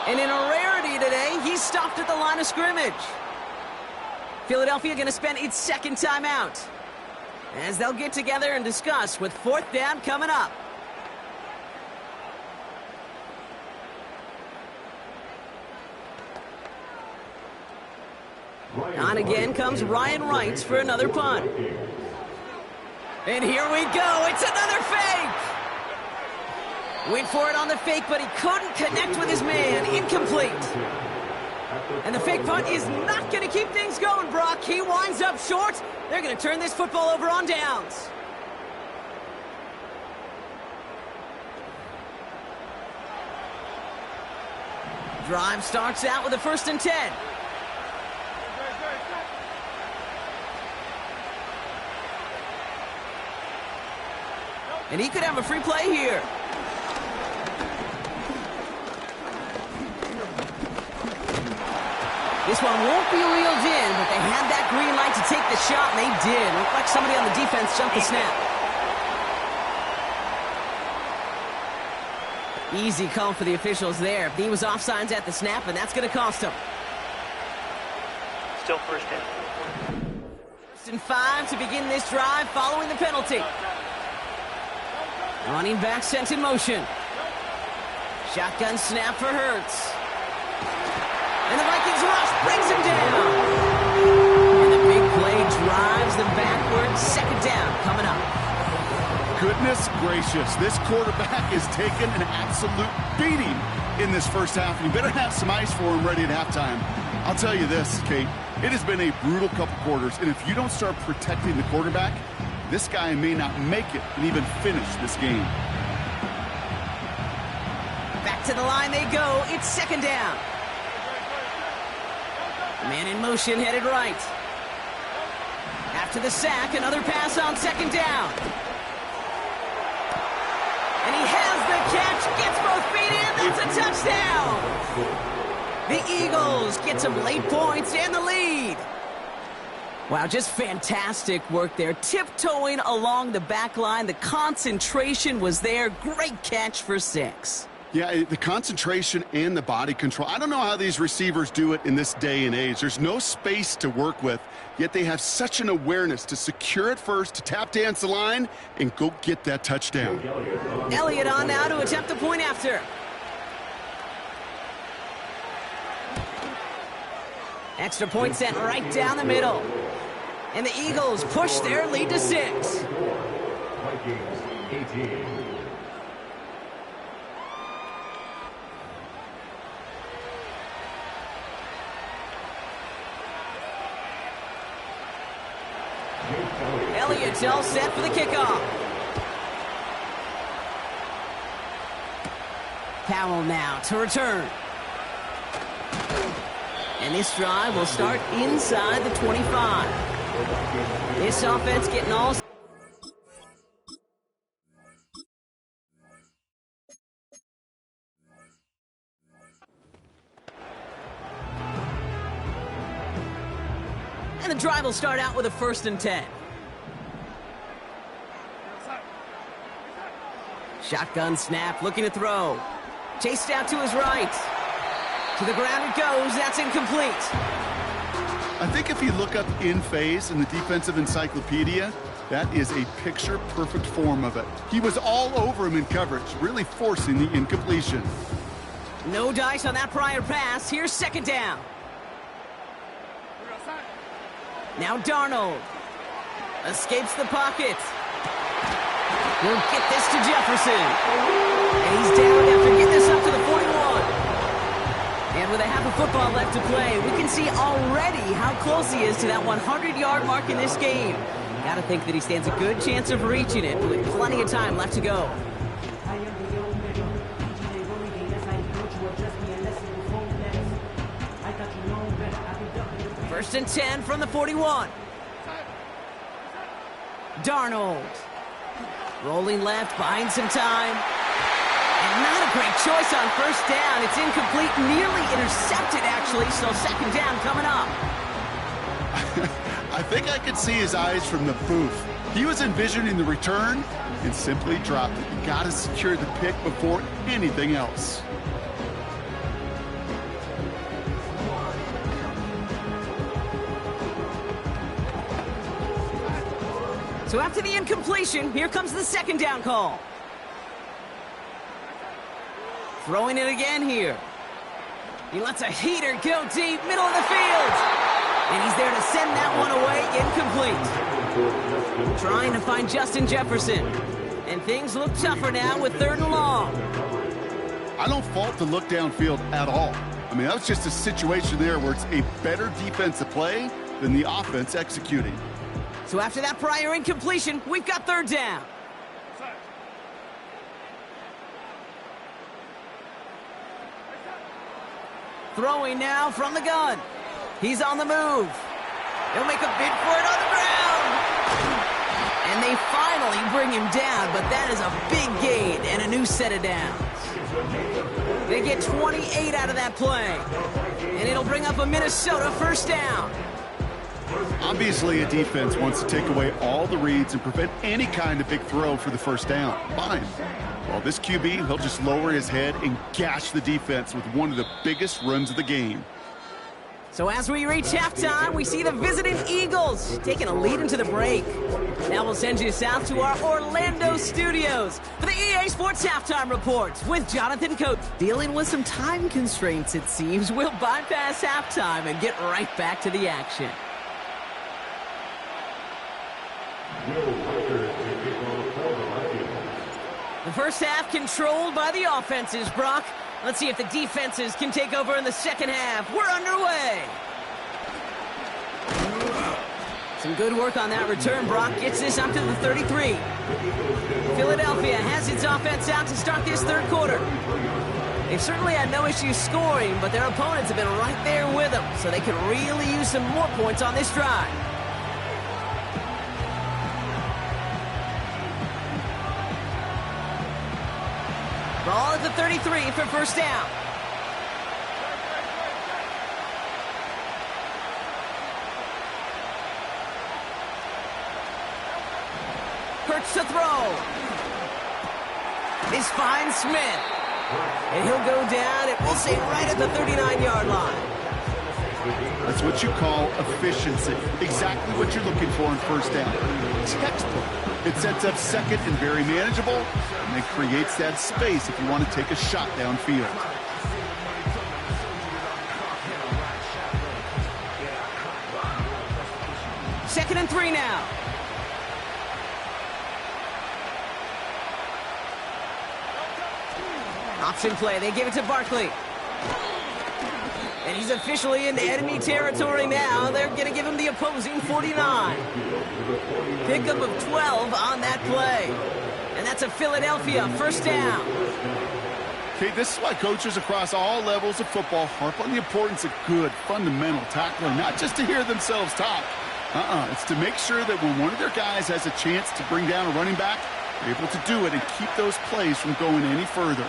And in a rarity today, he's stopped at the line of scrimmage. Philadelphia going to spend its second timeout as they'll get together and discuss with fourth down coming up. On again comes Ryan Wright for another punt. And here we go. It's another fake. Went for it on the fake, but he couldn't connect with his man. Incomplete. And the fake punt is not going to keep things going, Brock. He winds up short. They're going to turn this football over on downs. Drive starts out with a 1st and 10. And he could have a free play here. This one won't be reeled in, but they had that green light to take the shot, and they did. Looked like somebody on the defense jumped the snap. Easy call for the officials there. He was offsides at the snap, and that's going to cost him. Still first down. 1st and 5 to begin this drive following the penalty. Running back sent in motion. Shotgun snap for Hurts. And the Vikings rush brings him down. And the big play drives them backwards. 2nd down coming up. Goodness gracious, this quarterback is taking an absolute beating in this first half. And you better have some ice for him ready at halftime. I'll tell you this, Kate, it has been a brutal couple quarters. And if you don't start protecting the quarterback, this guy may not make it and even finish this game. Back to the line they go. It's 2nd down. Man in motion, headed right. After the sack, another pass on 2nd down. And he has the catch, gets both feet in, that's a touchdown! The Eagles get some late points and the lead. Wow, just fantastic work there. Tiptoeing along the back line. The concentration was there. Great catch for 6. Yeah, the concentration and the body control. I don't know how these receivers do it in this day and age. There's no space to work with, yet they have such an awareness to secure it first, to tap dance the line, and go get that touchdown. Elliott on now to attempt the point after. Extra point sent right down the middle. And the Eagles push their lead to 6. Vikings 18. Elliott's all set for the kickoff. Powell now to return. And this drive will start inside the 25. This offense getting all... And the drive will start out with a 1st and 10. Shotgun snap, looking to throw. Chased out to his right. To the ground it goes, that's incomplete. I think if you look up in phase in the defensive encyclopedia, that is a picture-perfect form of it. He was all over him in coverage, really forcing the incompletion. No dice on that prior pass. Here's 2nd down. Now Darnold. Escapes the pocket. We'll get this to Jefferson. And he's down after getting this up to the 41. And with a half of football left to play, we can see already how close he is to that 100-yard mark in this game. Got to think that he stands a good chance of reaching it with plenty of time left to go. First and 10 from the 41. Darnold. Rolling left, buying some time. And not a great choice on 1st down. It's incomplete, nearly intercepted, actually, so 2nd down coming up. I think I could see his eyes from the booth. He was envisioning the return and simply dropped it. You got to secure the pick before anything else. So after the incompletion, here comes the second down call. Throwing it again here. He lets a heater go deep, middle of the field. And he's there to send that one away, incomplete. Trying to find Justin Jefferson. And things look tougher now with 3rd and long. I don't fault the look downfield at all. I mean, that was just a situation there where it's a better defensive play than the offense executing. So after that prior incompletion, we've got 3rd down. Throwing now from the gun. He's on the move. He'll make a bid for it on the ground. And they finally bring him down, but that is a big gain and a new set of downs. They get 28 out of that play. And it'll bring up a Minnesota 1st down. Obviously, a defense wants to take away all the reads and prevent any kind of big throw for the 1st down. Fine. Well, this QB, he'll just lower his head and gash the defense with one of the biggest runs of the game. So as we reach halftime, we see the visiting Eagles taking a lead into the break. Now we'll send you south to our Orlando studios for the EA Sports Halftime Report with Jonathan Coate. Dealing with some time constraints, it seems, we'll bypass halftime and get right back to the action. The first half controlled by the offenses, Brock. Let's see if the defenses can take over in the second half. We're underway. Some good work on that return. Brock gets this up to the 33. Philadelphia has its offense out to start this 3rd quarter. They've certainly had no issues scoring, but their opponents have been right there with them, so they could really use some more points on this drive. Ball at the 33 for 1st down. Hurts to throw. This finds Smith. And he'll go down, and we'll say right at the 39-yard line. That's what you call efficiency. Exactly what you're looking for in 1st down. Textbook. It sets up 2nd and very manageable, and it creates that space if you want to take a shot downfield. Second and 3 now. Option play. They give it to Barkley. And he's officially in enemy territory now. They're going to give him the opposing 49. Pickup of 12 on that play. And that's a Philadelphia 1st down. Okay, this is why coaches across all levels of football harp on the importance of good, fundamental tackling, not just to hear themselves talk. It's to make sure that when one of their guys has a chance to bring down a running back, they're able to do it and keep those plays from going any further.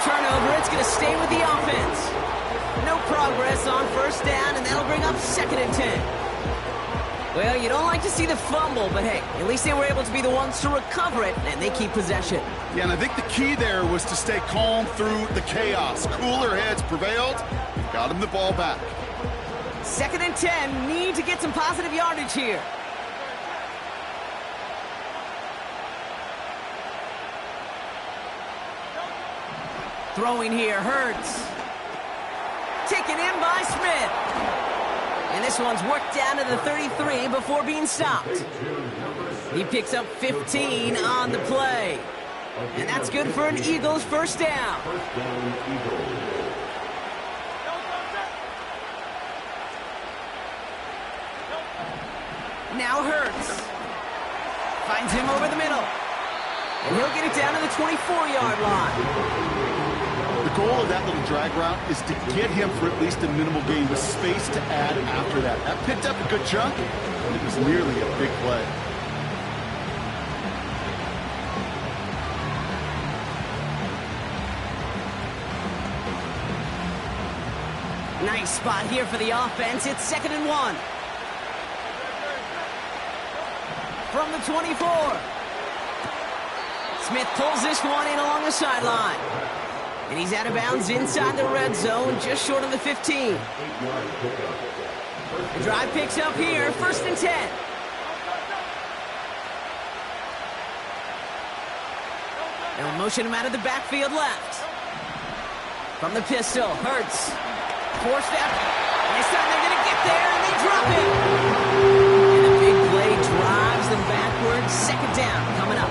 Turnover, it's going to stay with the offense. No progress on 1st down, and that'll bring up 2nd and 10. Well, you don't like to see the fumble, but hey, at least they were able to be the ones to recover it, and they keep possession. Yeah, and I think the key there was to stay calm through the chaos. Cooler heads prevailed, got him the ball back. 2nd and 10, need to get some positive yardage here. Throwing here, Hurts. Taken in by Smith. And this one's worked down to the 33 before being stopped. He picks up 15 on the play. And that's good for an Eagles 1st down. Now Hurts. Finds him over the middle. And he'll get it down to the 24-yard line. The goal of that little drag route is to get him for at least a minimal gain with space to add after that. That picked up a good chunk, and it was nearly a big play. Nice spot here for the offense. It's 2nd and 1. From the 24. Smith pulls this one in along the sideline. And he's out of bounds inside the red zone, just short of the 15. The drive picks up here, 1st and 10. They'll motion him out of the backfield left. From the pistol, Hurts. 4-step. This time they're going to get there, and they drop it. And a big play drives them backwards. 2nd down coming up.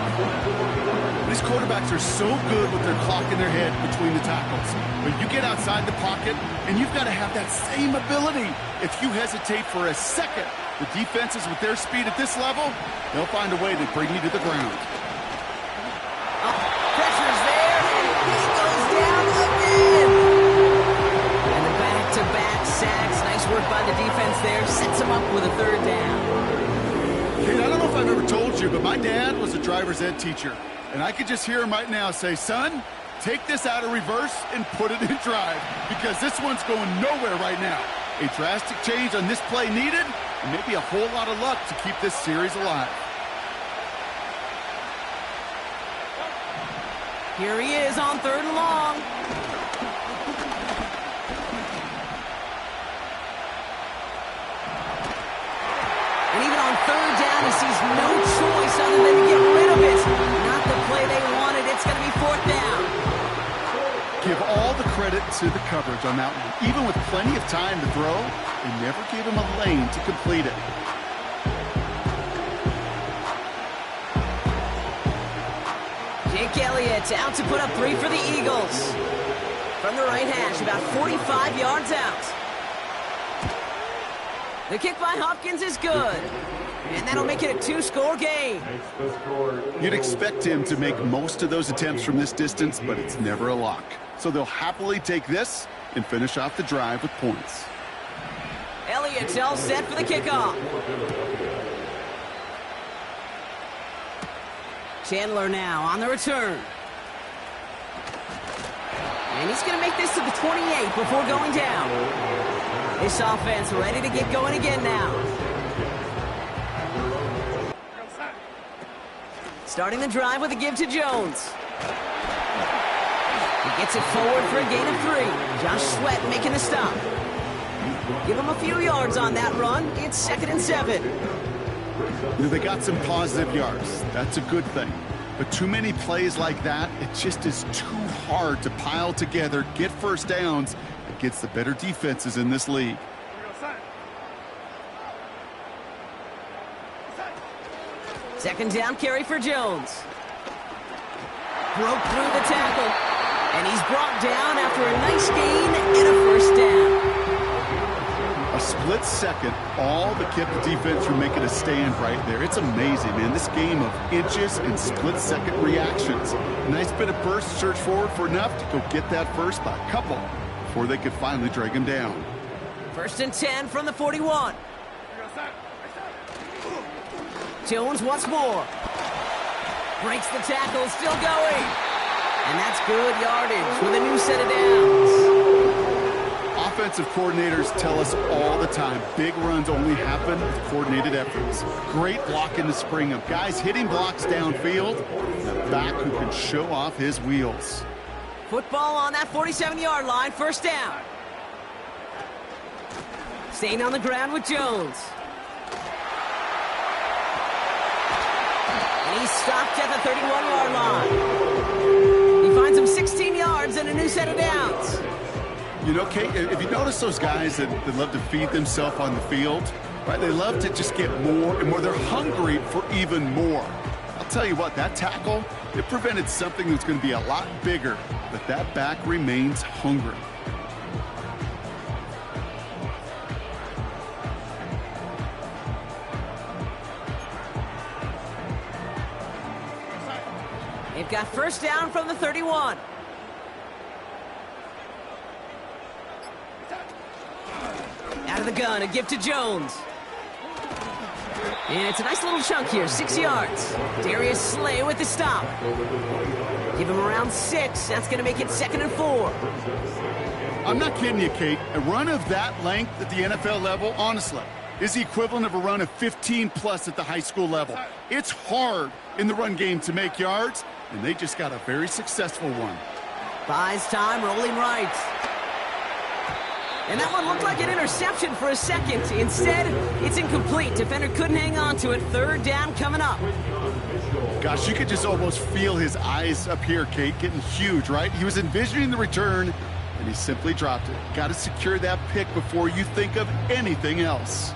These quarterbacks are so good with their clock in their head between the tackles. But you get outside the pocket, and you've got to have that same ability. If you hesitate for a second, the defenses with their speed at this level, they'll find a way to bring you to the ground. Pressure's there, and he goes down again. And the back-to-back sacks. Nice work by the defense there. Sets him up with a 3rd down. Kate, I don't know if I've ever told you, but my dad was a driver's ed teacher. And I could just hear him right now say, son, take this out of reverse and put it in drive, because this one's going nowhere right now. A drastic change on this play needed, and maybe a whole lot of luck to keep this series alive. Here he is on 3rd and long. And even on 3rd down, he sees no choice other than to get rid of it. Not the play they wanted. It's going to be 4th down. Give all the credit to the coverage on that one. Even with plenty of time to throw, they never gave him a lane to complete it. Jake Elliott out to put up 3 for the Eagles. From the right hash, about 45 yards out. The kick by Hopkins is good. And that'll make it a 2-score game. You'd expect him to make most of those attempts from this distance, but it's never a lock. So they'll happily take this and finish off the drive with points. Elliott's all set for the kickoff. Chandler now on the return. And he's going to make this to the 28 before going down. This offense ready to get going again now. Starting the drive with a give to Jones. He gets it forward for a gain of 3. Josh Sweat making the stop. Give him a few yards on that run. It's 2nd and 7. They got some positive yards. That's a good thing. But too many plays like that, it just is too hard to pile together, get 1st downs against the better defenses in this league. Second down carry for Jones. Broke through the tackle. And he's brought down after a nice gain and a 1st down. A split second, all but kept the defense from making a stand right there. It's amazing, man. This game of inches and split-second reactions. Nice bit of burst, search forward for enough to go get that first by a couple before they could finally drag him down. 1st and 10 from the 41. Jones once more. Breaks the tackle, still going. And that's good yardage with a new set of downs. Offensive coordinators tell us all the time, big runs only happen with coordinated efforts. Great block in the spring of guys hitting blocks downfield, and a back who can show off his wheels. Football on that 47-yard line, 1st down. Staying on the ground with Jones. And he's stopped at the 31-yard line. He finds him 16 yards and a new set of downs. You know, Kate, if you notice those guys that love to feed themselves on the field, right? They love to just get more and more. They're hungry for even more. I'll tell you what, that tackle, it prevented something that's going to be a lot bigger, but that back remains hungry. They've got 1st down from the 31. Out of the gun, a give to Jones. And it's a nice little chunk here, 6 yards. Darius Slay with the stop. Give him around 6. That's going to make it 2nd and 4. I'm not kidding you, Kate. A run of that length at the NFL level, honestly, is the equivalent of a run of 15-plus at the high school level. It's hard in the run game to make yards, and they just got a very successful one. Buys time, rolling right. And that one looked like an interception for a second. Instead, it's incomplete. Defender couldn't hang on to it. Third down coming up. Gosh, you could just almost feel his eyes up here, Kate, getting huge, right? He was envisioning the return, and he simply dropped it. Got to secure that pick before you think of anything else.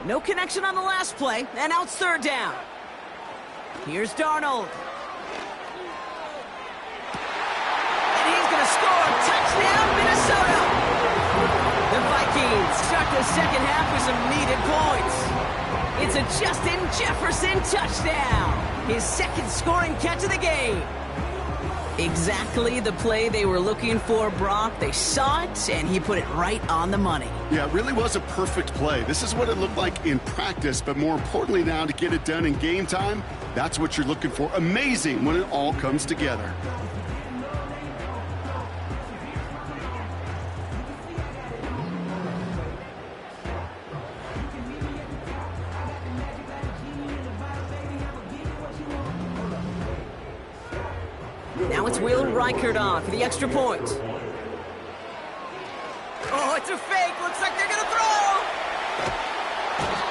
No connection on the last play, and now it's third down. Here's Darnold. And he's going to score. Touchdown, Minnesota. The Vikings start the second half with some needed points. It's a Justin Jefferson touchdown. His second scoring catch of the game. Exactly the play they were looking for, Brock. They saw it, and he put it right on the money. Yeah, it really was a perfect play. This is what it looked like in practice, but more importantly now to get it done in game time, that's what you're looking for. Amazing when it all comes together. Now it's Will Reichert on for the extra point. Oh, it's a fake. Looks like they're going to throw.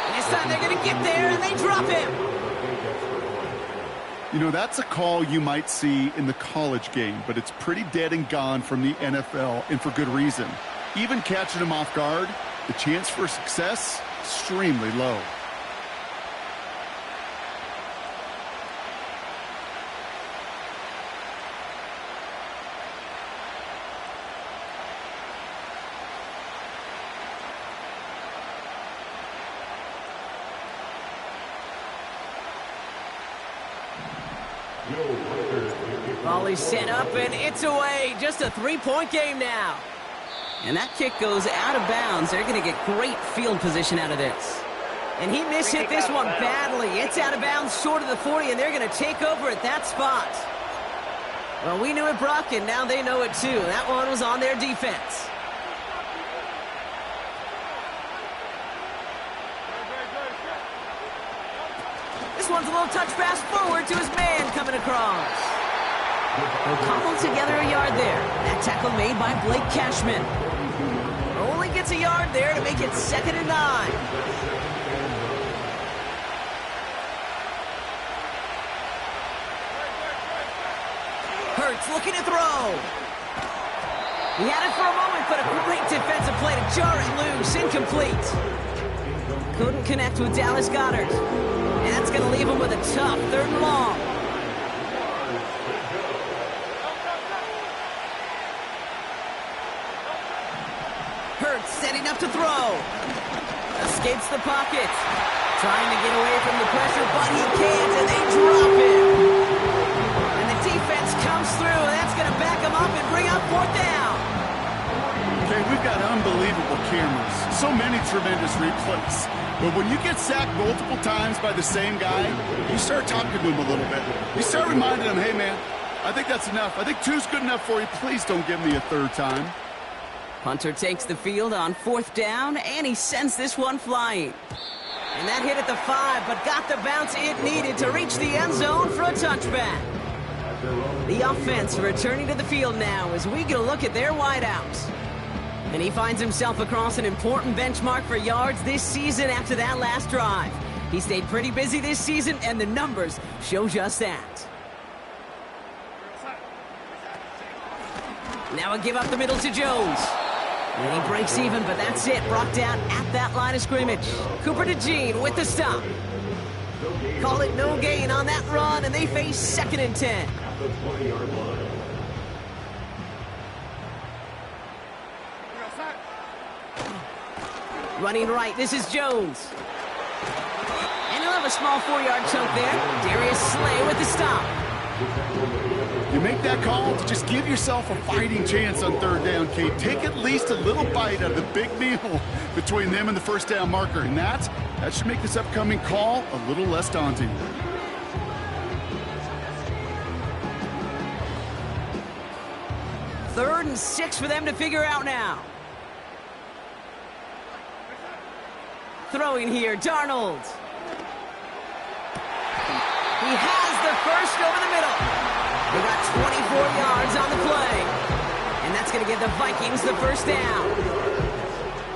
And this time they're going to get there, and they drop him. You know, that's a call you might see in the college game, but it's pretty dead and gone from the NFL, and for good reason. Even catching him off guard, the chance for success, extremely low. Volley set up, and it's away. Just a three-point game now. And that kick goes out of bounds. They're going to get great field position out of this. And he mishit this one badly. It's out of bounds short of the 40, and they're going to take over at that spot. Well, we knew it, Brock, and now they know it too. That one was on their defense. This one's a little touch pass forward to his man coming across. They'll cobble together a yard there. That tackle made by Blake Cashman. Only gets a yard there to make it 2nd and 9. Hurts looking to throw. He had it for a moment, but a great defensive play to jar it loose. Incomplete. Couldn't connect with Dallas Goedert. And that's going to leave him with a tough 3rd and long. Hurts setting up to throw. Escapes the pocket. Trying to get away from the pressure, but he can't, and they drop him. And the defense comes through, and that's going to back him up and bring up 4th down. Okay, we've got unbelievable cameras. So many tremendous replays. But when you get sacked multiple times by the same guy, you start talking to him a little bit. You start reminding him, hey, man, I think that's enough. I think 2's good enough for you. Please don't give me a 3rd time. Hunter takes the field on 4th down, and he sends this one flying. And that hit at the 5, but got the bounce it needed to reach the end zone for a touchback. The offense returning to the field now as we get a look at their wideouts. And he finds himself across an important benchmark for yards this season after that last drive. He stayed pretty busy this season, and the numbers show just that. Now a give up the middle to Jones. And he breaks even, but that's it. Brought down at that line of scrimmage. Cooper to Jean with the stop. Call it no gain on that run, and they face 2nd and 10. Running right, this is Jones. And he'll have a small 4-yard chunk there. Darius Slay with the stop. You make that call to just give yourself a fighting chance on third down, Kate. Take at least a little bite out of the big meal between them and the first down marker. And that should make this upcoming call a little less daunting. Third and 6 for them to figure out now. Throwing here, Darnold. He has the first over the middle. They got 24 yards on the play. And that's going to give the Vikings the first down.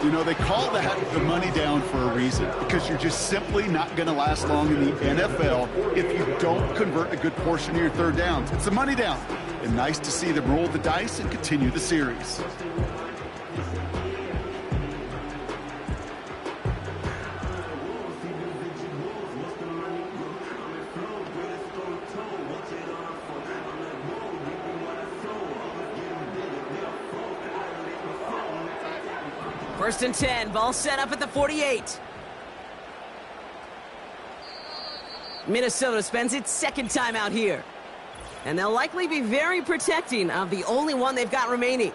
You know, they call that the money down for a reason, because you're just simply not going to last long in the NFL if you don't convert a good portion of your third downs. It's a money down. And nice to see them roll the dice and continue the series. First and 10, ball set up at the 48. Minnesota spends its second time out here. And they'll likely be very protecting of the only one they've got remaining.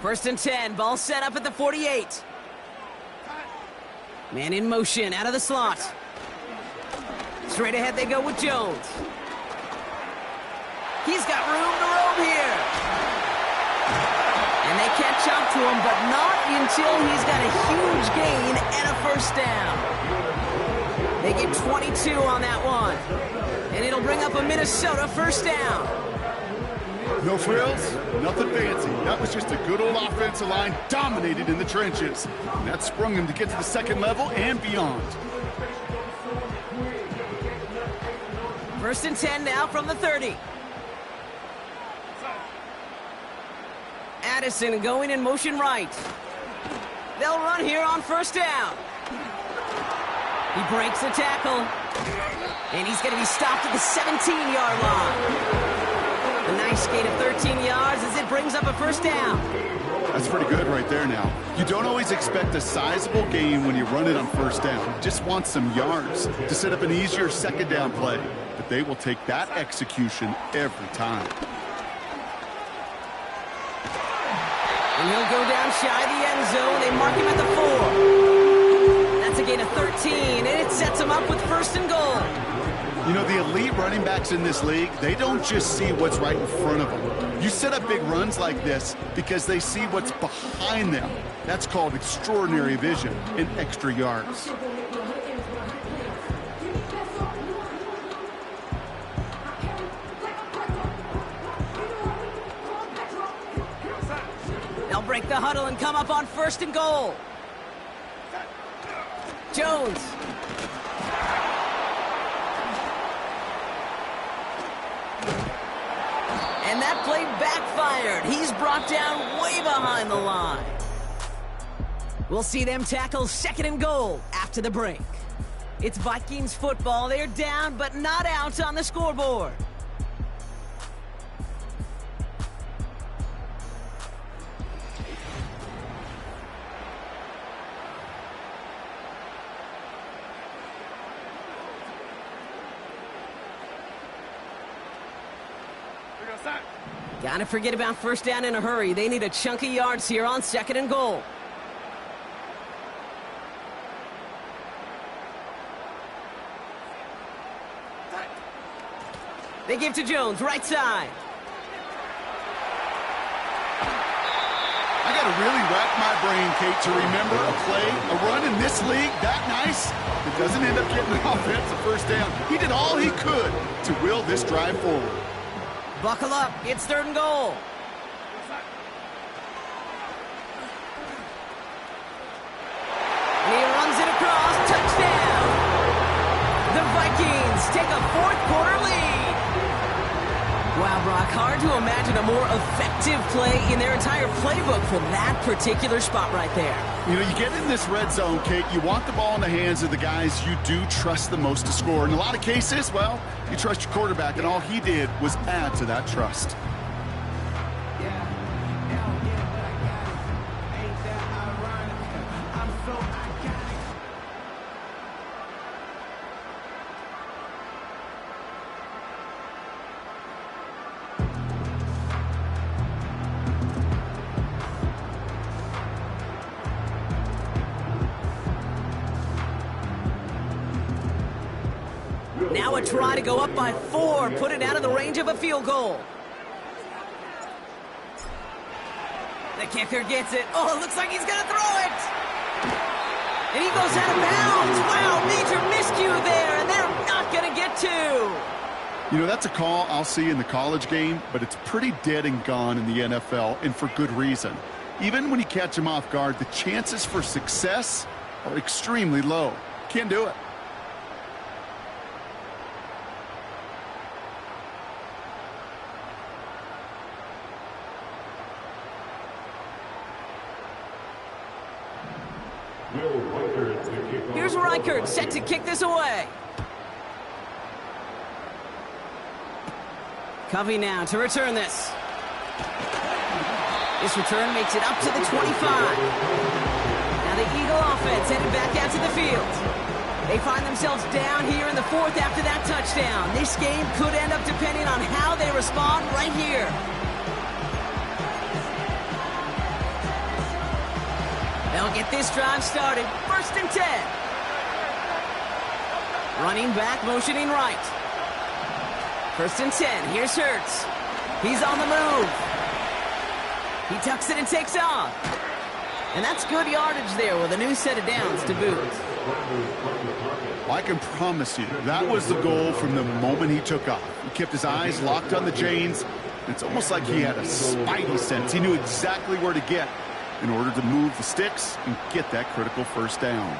First and 10, ball set up at the 48. Man in motion, out of the slot. Straight ahead they go with Jones. He's got room to roam here. And they catch up to him, but not until he's got a huge gain and a first down. They get 22 on that one. And it'll bring up a Minnesota first down. No frills, nothing fancy. That was just a good old offensive line dominated in the trenches. And that sprung him to get to the second level and beyond. First and 10 now from the 30. Addison going in motion right. They'll run here on first down. He breaks a tackle. And he's going to be stopped at the 17-yard line. A nice gain of 13 yards as it brings up a first down. That's pretty good right there now. You don't always expect a sizable gain when you run it on first down. You just want some yards to set up an easier second down play. But they will take that execution every time. And he'll go down shy of the end zone. They mark him at the 4. That's a gain of 13, and it sets him up with first and goal. You know, the elite running backs in this league, they don't just see what's right in front of them. You set up big runs like this because they see what's behind them. That's called extraordinary vision and extra yards. They'll break the huddle and come up on first and goal. Jones. And that play backfired. He's brought down way behind the line. We'll see them tackle second and goal after the break. It's Vikings football. They're down, but not out on the scoreboard. Gotta forget about first down in a hurry. They need a chunk of yards here on second and goal. They give to Jones, right side. I gotta really rack my brain, Kate, to remember a play, a run in this league that nice that doesn't end up getting an offensive first down. He did all he could to will this drive forward. Buckle up, it's third and goal. And he runs it across, touchdown! The Vikings take a fourth-quarter lead. Wow, Brock, hard to imagine a more effective play in their entire playbook for that particular spot right there. You know, you get in this red zone, Kate, you want the ball in the hands of the guys you do trust the most to score. In a lot of cases, well, you trust your quarterback, and all he did was add to that trust. Now a try to go up by 4, put it out of the range of a field goal. The kicker gets it. Oh, it looks like he's going to throw it. And he goes out of bounds. Wow, major miscue there, and they're not going to get 2. You know, that's a call I'll see in the college game, but it's pretty dead and gone in the NFL, and for good reason. Even when you catch him off guard, the chances for success are extremely low. Can't do it. Here's Reichert set to kick this away. Covey now to return this. This return makes it up to the 25. Now the Eagle offense headed back out to the field. They find themselves down here in the 4th after that touchdown. This game could end up depending on how they respond right here. They'll get this drive started. 1st and 10. Running back, motioning right. 1st and 10. Here's Hurts. He's on the move. He tucks it and takes off. And that's good yardage there with a new set of downs to boot. I can promise you, that was the goal from the moment he took off. He kept his eyes locked on the chains. It's almost like he had a spidey sense. He knew exactly where to get in order to move the sticks and get that critical 1st down.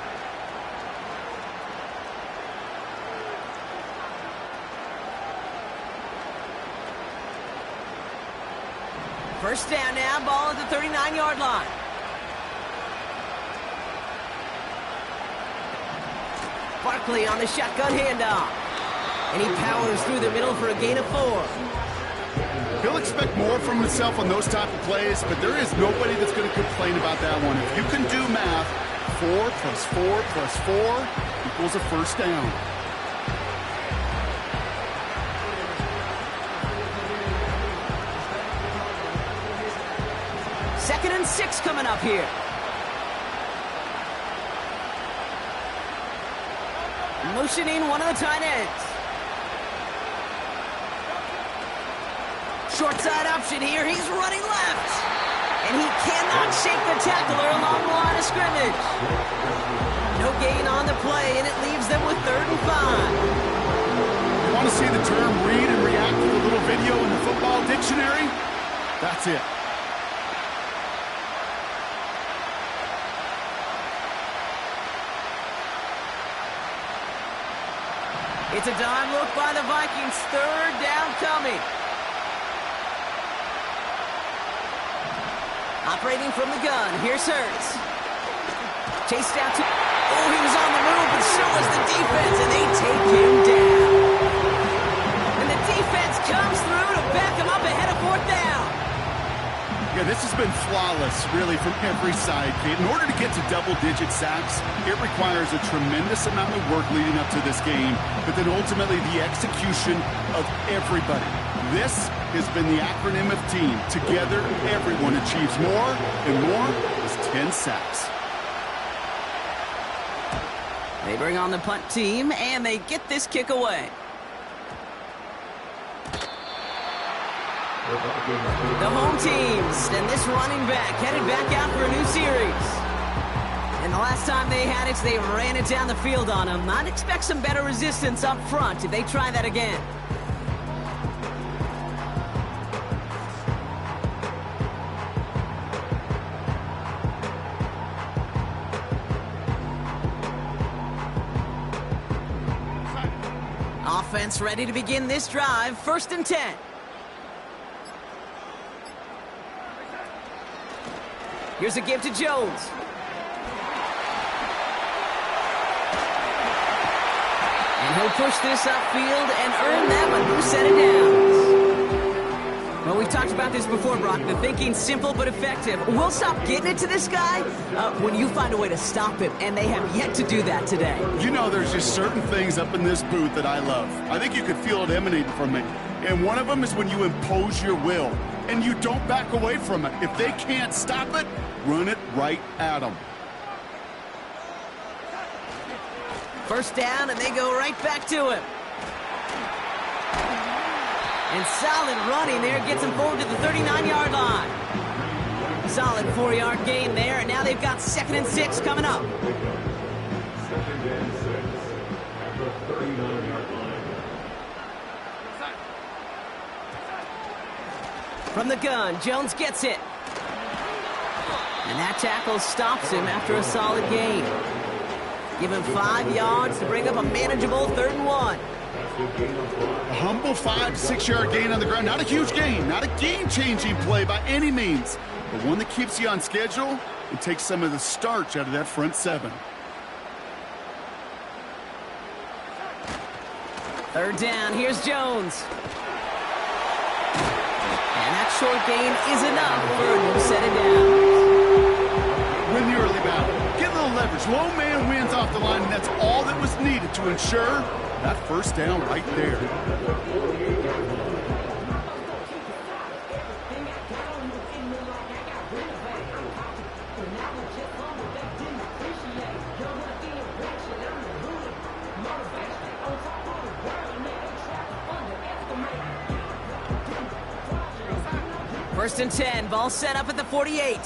First down now, ball at the 39-yard line. Barkley on the shotgun handoff. And he powers through the middle for a gain of 4. He'll expect more from himself on those type of plays, but there is nobody that's going to complain about that one. If you can do math, 4 plus 4 plus 4 equals a 1st down. Second and 6 coming up here. Motioning one of the tight ends. Short side option here. He's running left. And he cannot shake the tackler along the line of scrimmage. No gain on the play, and it leaves them with 3rd and 5. You want to see the term read and react to the little video in the football dictionary? That's it. It's a dime look by the Vikings. 3rd down coming. Operating from the gun. Here's Hurts. Chased out to... Oh, he was on the move, but so was the defense, and they take him down. And the defense comes through to back him up ahead of 4th down. Yeah, this has been flawless, really, from every side, Kate. In order to get to double-digit sacks, it requires a tremendous amount of work leading up to this game, but then ultimately the execution of everybody. This has been the acronym of team. Together, everyone achieves more, and more is 10 sacks. They bring on the punt team, and they get this kick away. The home teams, and this running back headed back out for a new series. And the last time they had it, they ran it down the field on him. I'd expect some better resistance up front if they try that again. Offense ready to begin this drive. 1st and 10. Here's a give to Jones. And he'll push this upfield and earn them a new set of downs. Well, we've talked about this before, Brock. The thinking's simple but effective. We'll stop getting it to this guy when you find a way to stop him, and they have yet to do that today. You know, there's just certain things up in this booth that I love. I think you could feel it emanating from me. And one of them is when you impose your will, and you don't back away from it. If they can't stop it, run it right at them. 1st down, and they go right back to him. And solid running there gets them forward to the 39-yard line. Solid 4-yard gain there, and now they've got 2nd and 6 coming up. 2nd and 6 at the 39-yard line. From the gun, Jones gets it. And that tackle stops him after a solid gain. Give him 5 yards to bring up a manageable 3rd and 1. A humble 5 to 6 yard gain on the ground. Not a huge gain, not a game-changing play by any means, but one that keeps you on schedule and takes some of the starch out of that front 7. 3rd down, here's Jones. And that short gain is enough for a new set of downs. Win the early battle. Get a little leverage. Low man wins off the line, and that's all that was needed to ensure that 1st down right there. First and 10, ball set up at the 48.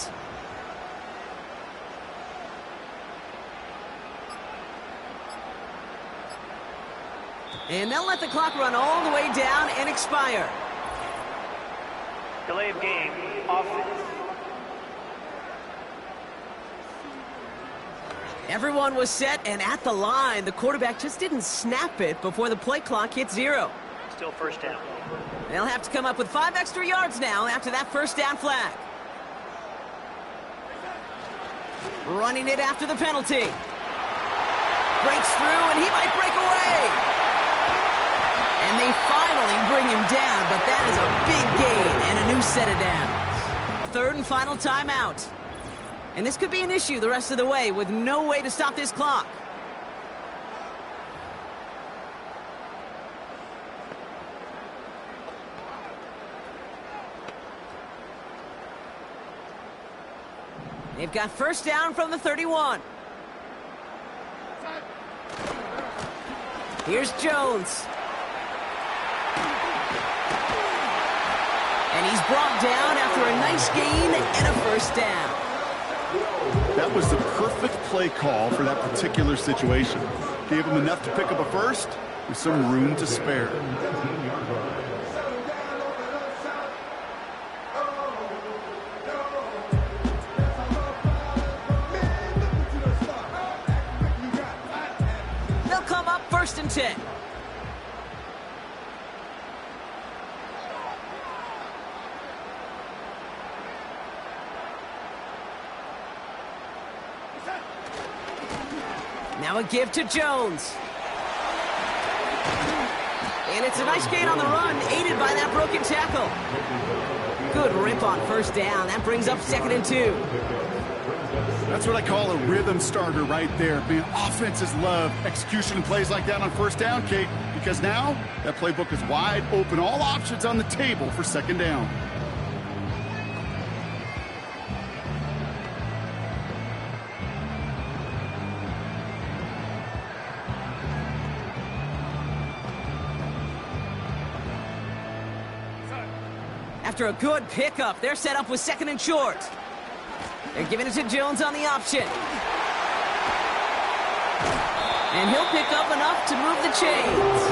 And they'll let the clock run all the way down and expire. Delay of game, offense. Everyone was set and at the line. The quarterback just didn't snap it before the play clock hit 0. Still 1st down. They'll have to come up with 5 extra yards now after that 1st down flag. Running it after the penalty. Breaks through, and he might break away. And they finally bring him down, but that is a big gain and a new set of downs. 3rd and final timeout. And this could be an issue the rest of the way with no way to stop this clock. They've got 1st down from the 31. Here's Jones. And he's brought down after a nice gain and a 1st down. That was the perfect play call for that particular situation. Gave him enough to pick up a 1st with some room to spare. They'll come up 1st and 10. Now a give to Jones. And it's a nice gain on the run, aided by that broken tackle. Good rip on 1st down. That brings up 2nd and 2. That's what I call a rhythm starter right there. Man, offenses love execution plays like that on 1st down, Kate, because now that playbook is wide open. All options on the table for 2nd down. After a good pickup, they're set up with 2nd and short. They're giving it to Jones on the option. And he'll pick up enough to move the chains.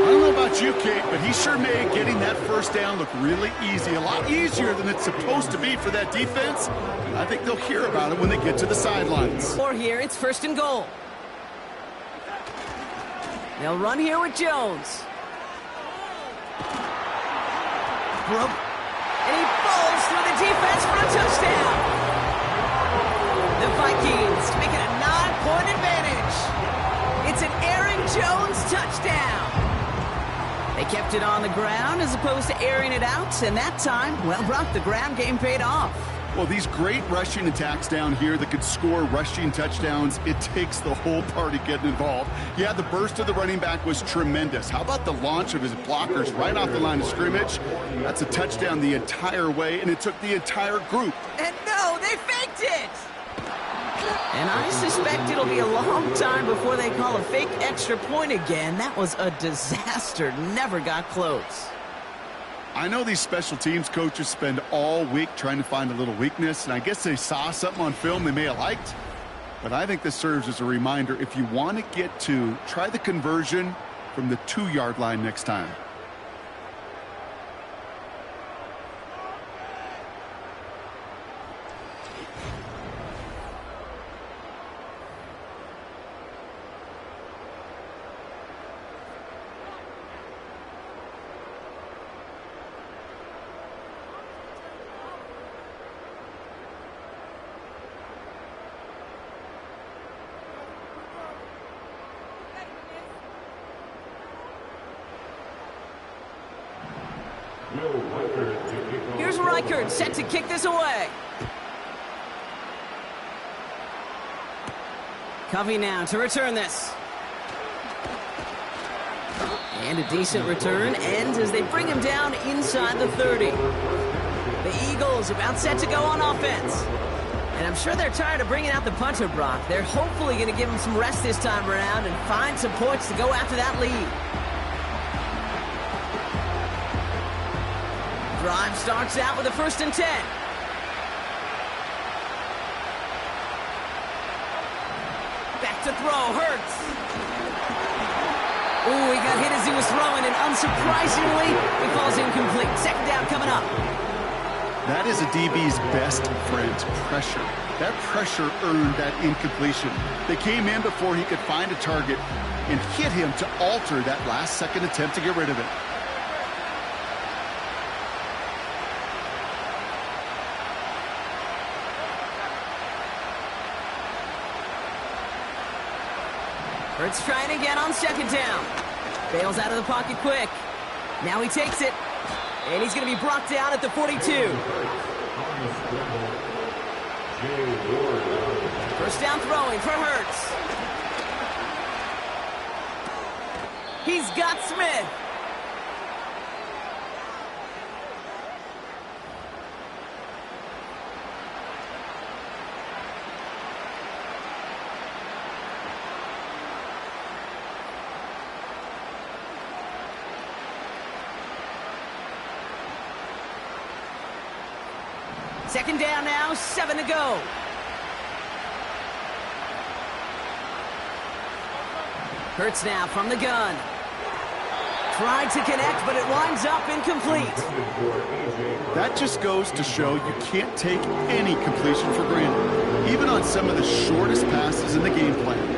I don't know about you, Kate, but he sure made getting that 1st down look really easy. A lot easier than it's supposed to be for that defense. And I think they'll hear about it when they get to the sidelines. Or here, it's 1st and goal. They'll run here with Jones. Broke. And he falls through the defense for a touchdown. The Vikings make it a 9-point advantage. It's an Aaron Jones touchdown. They kept it on the ground as opposed to airing it out, and that time, well, Brock, the ground game paid off. Well, these great rushing attacks down here that could score rushing touchdowns, it takes the whole party getting involved. Yeah, the burst of the running back was tremendous. How about the launch of his blockers right off the line of scrimmage? That's a touchdown the entire way, and it took the entire group. And no, they faked it! And I suspect it'll be a long time before they call a fake extra point again. That was a disaster. Never got close. I know these special teams coaches spend all week trying to find a little weakness, and I guess they saw something on film they may have liked. But I think this serves as a reminder, if you want to get to, try the conversion from the 2-yard line next time. Here's Reichert, set to kick this away. Covey now to return this. And a decent return ends as they bring him down inside the 30. The Eagles about set to go on offense. And I'm sure they're tired of bringing out the punter, Brock. They're hopefully going to give him some rest this time around and find some points to go after that lead. Drive starts out with a 1st and 10. Back to throw, Hurts. Ooh, he got hit as he was throwing, and unsurprisingly, he falls incomplete. 2nd down coming up. That is a DB's best friend, pressure. That pressure earned that incompletion. They came in before he could find a target and hit him to alter that last-second attempt to get rid of it. Hurts trying again on 2nd down. Bails out of the pocket quick. Now he takes it. And he's going to be brought down at the 42. 1st down throwing for Hurts. He's got Smith. Second down now, 7 to go. Hurts now from the gun. Tried to connect, but it winds up incomplete. That just goes to show you can't take any completion for granted, even on some of the shortest passes in the game plan.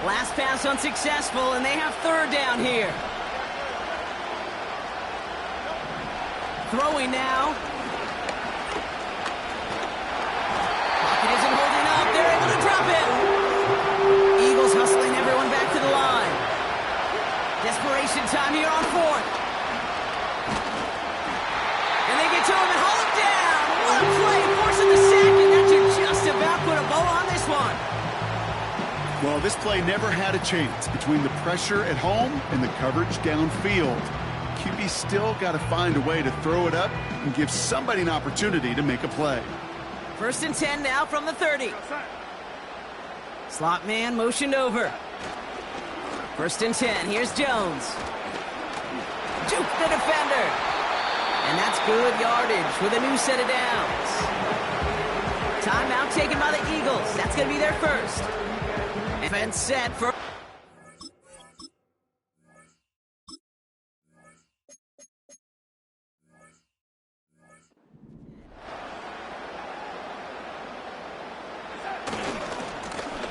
Last pass unsuccessful, and they have 3rd down here. Throwing now. Pocket isn't holding up. They're able to drop it. Eagles hustling everyone back to the line. Desperation time here on 4th. And they get to him and haul him down. What a play, forcing the sack, and that should just about put a bow on this one. Well, this play never had a chance between the pressure at home and the coverage downfield. QB still got to find a way to throw it up and give somebody an opportunity to make a play. 1st and 10 now from the 30. Slot man motioned over. 1st and 10. Here's Jones. Juke the defender. And that's good yardage with a new set of downs. Timeout taken by the Eagles. That's going to be their first. And set for...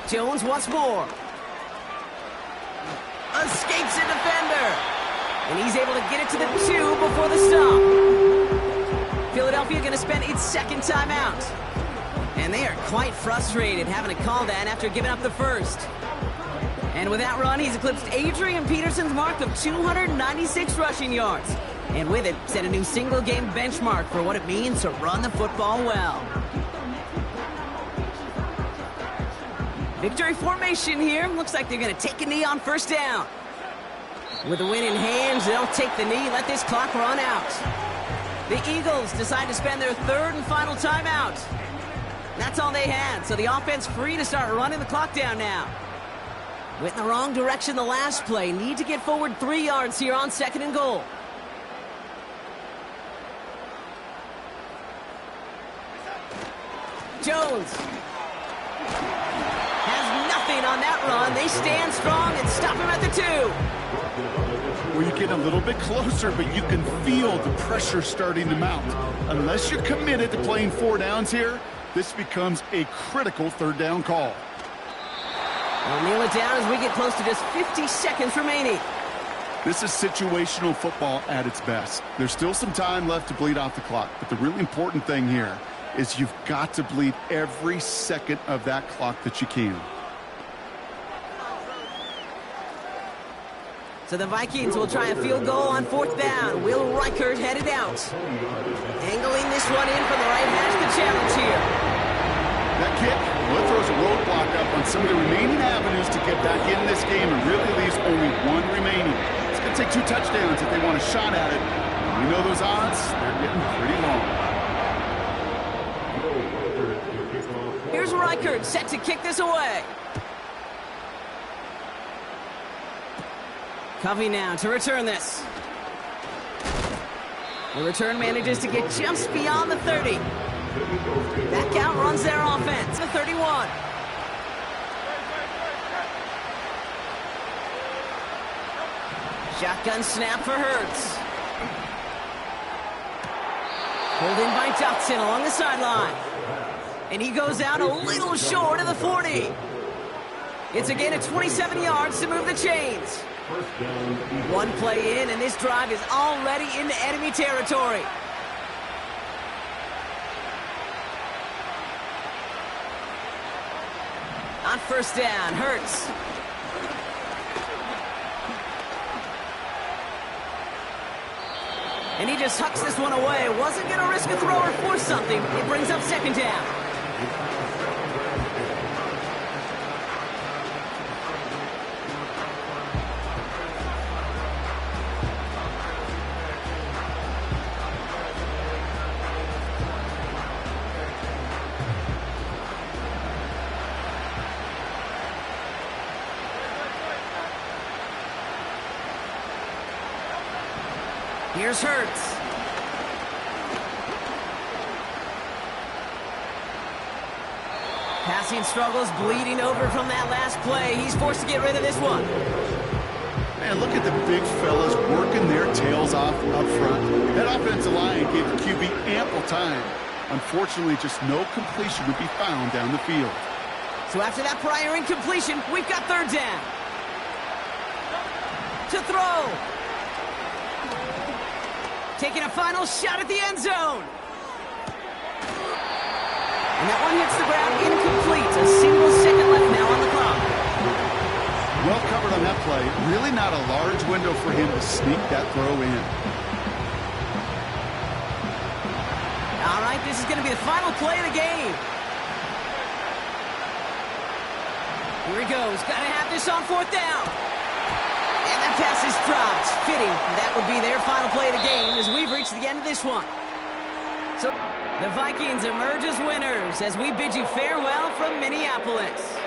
Jones once more. Escapes a defender. And he's able to get it to the 2 before the stop. Philadelphia going to spend its 2nd timeout. And they are quite frustrated having to call that after giving up the 1st. And with that run, he's eclipsed Adrian Peterson's mark of 296 rushing yards. And with it, set a new single-game benchmark for what it means to run the football well. Victory formation here. Looks like they're going to take a knee on 1st down. With the win in hands, they'll take the knee, let this clock run out. The Eagles decide to spend their third and final timeout. That's all they had, so the offense free to start running the clock down now. Went in the wrong direction the last play. Need to get forward 3 yards here on 2nd and goal. Jones has nothing on that run. They stand strong and stop him at the 2. Well, you get a little bit closer, but you can feel the pressure starting to mount. Unless you're committed to playing 4 downs here, this becomes a critical 3rd down call. We'll kneel it down as we get close to just 50 seconds remaining. This is situational football at its best. There's still some time left to bleed off the clock, but the really important thing here is you've got to bleed every second of that clock that you can. So the Vikings will try a field goal on 4th down. Will Reichert headed out. Angling this one in from the right hash, the challenge here. That kick, well, it throws a roadblock up on some of the remaining avenues to get back in this game and really leaves only 1 remaining. It's going to take 2 touchdowns if they want a shot at it. And we know those odds, they're getting pretty long. Here's Reichert set to kick this away. Covey now to return this. The return manages to get just beyond the 30. Back out runs their offense. The 31. Shotgun snap for Hurts. Pulled in by Dotson along the sideline. And he goes out a little short of the 40. It's again at 27 yards to move the chains. 1 play in, and this drive is already into enemy territory. On 1st down, Hurts. And he just hucks this one away. Wasn't going to risk a throw or force something. It brings up 2nd down. Here's Hurts. Passing struggles, bleeding over from that last play. He's forced to get rid of this one. Man, look at the big fellas working their tails off up front. That offensive line gave the QB ample time. Unfortunately, just no completion would be found down the field. So after that prior incompletion, we've got 3rd down. To throw. Taking a final shot at the end zone. And that one hits the ground incomplete. A single second left now on the clock. Well covered on that play. Really not a large window for him to sneak that throw in. All right, this is going to be the final play of the game. Here he goes. Got to have this on 4th down. And that pass is dropped. Fitting. That would be their final play of the game as we've reached the end of this one. So the Vikings emerge as winners as we bid you farewell from Minneapolis.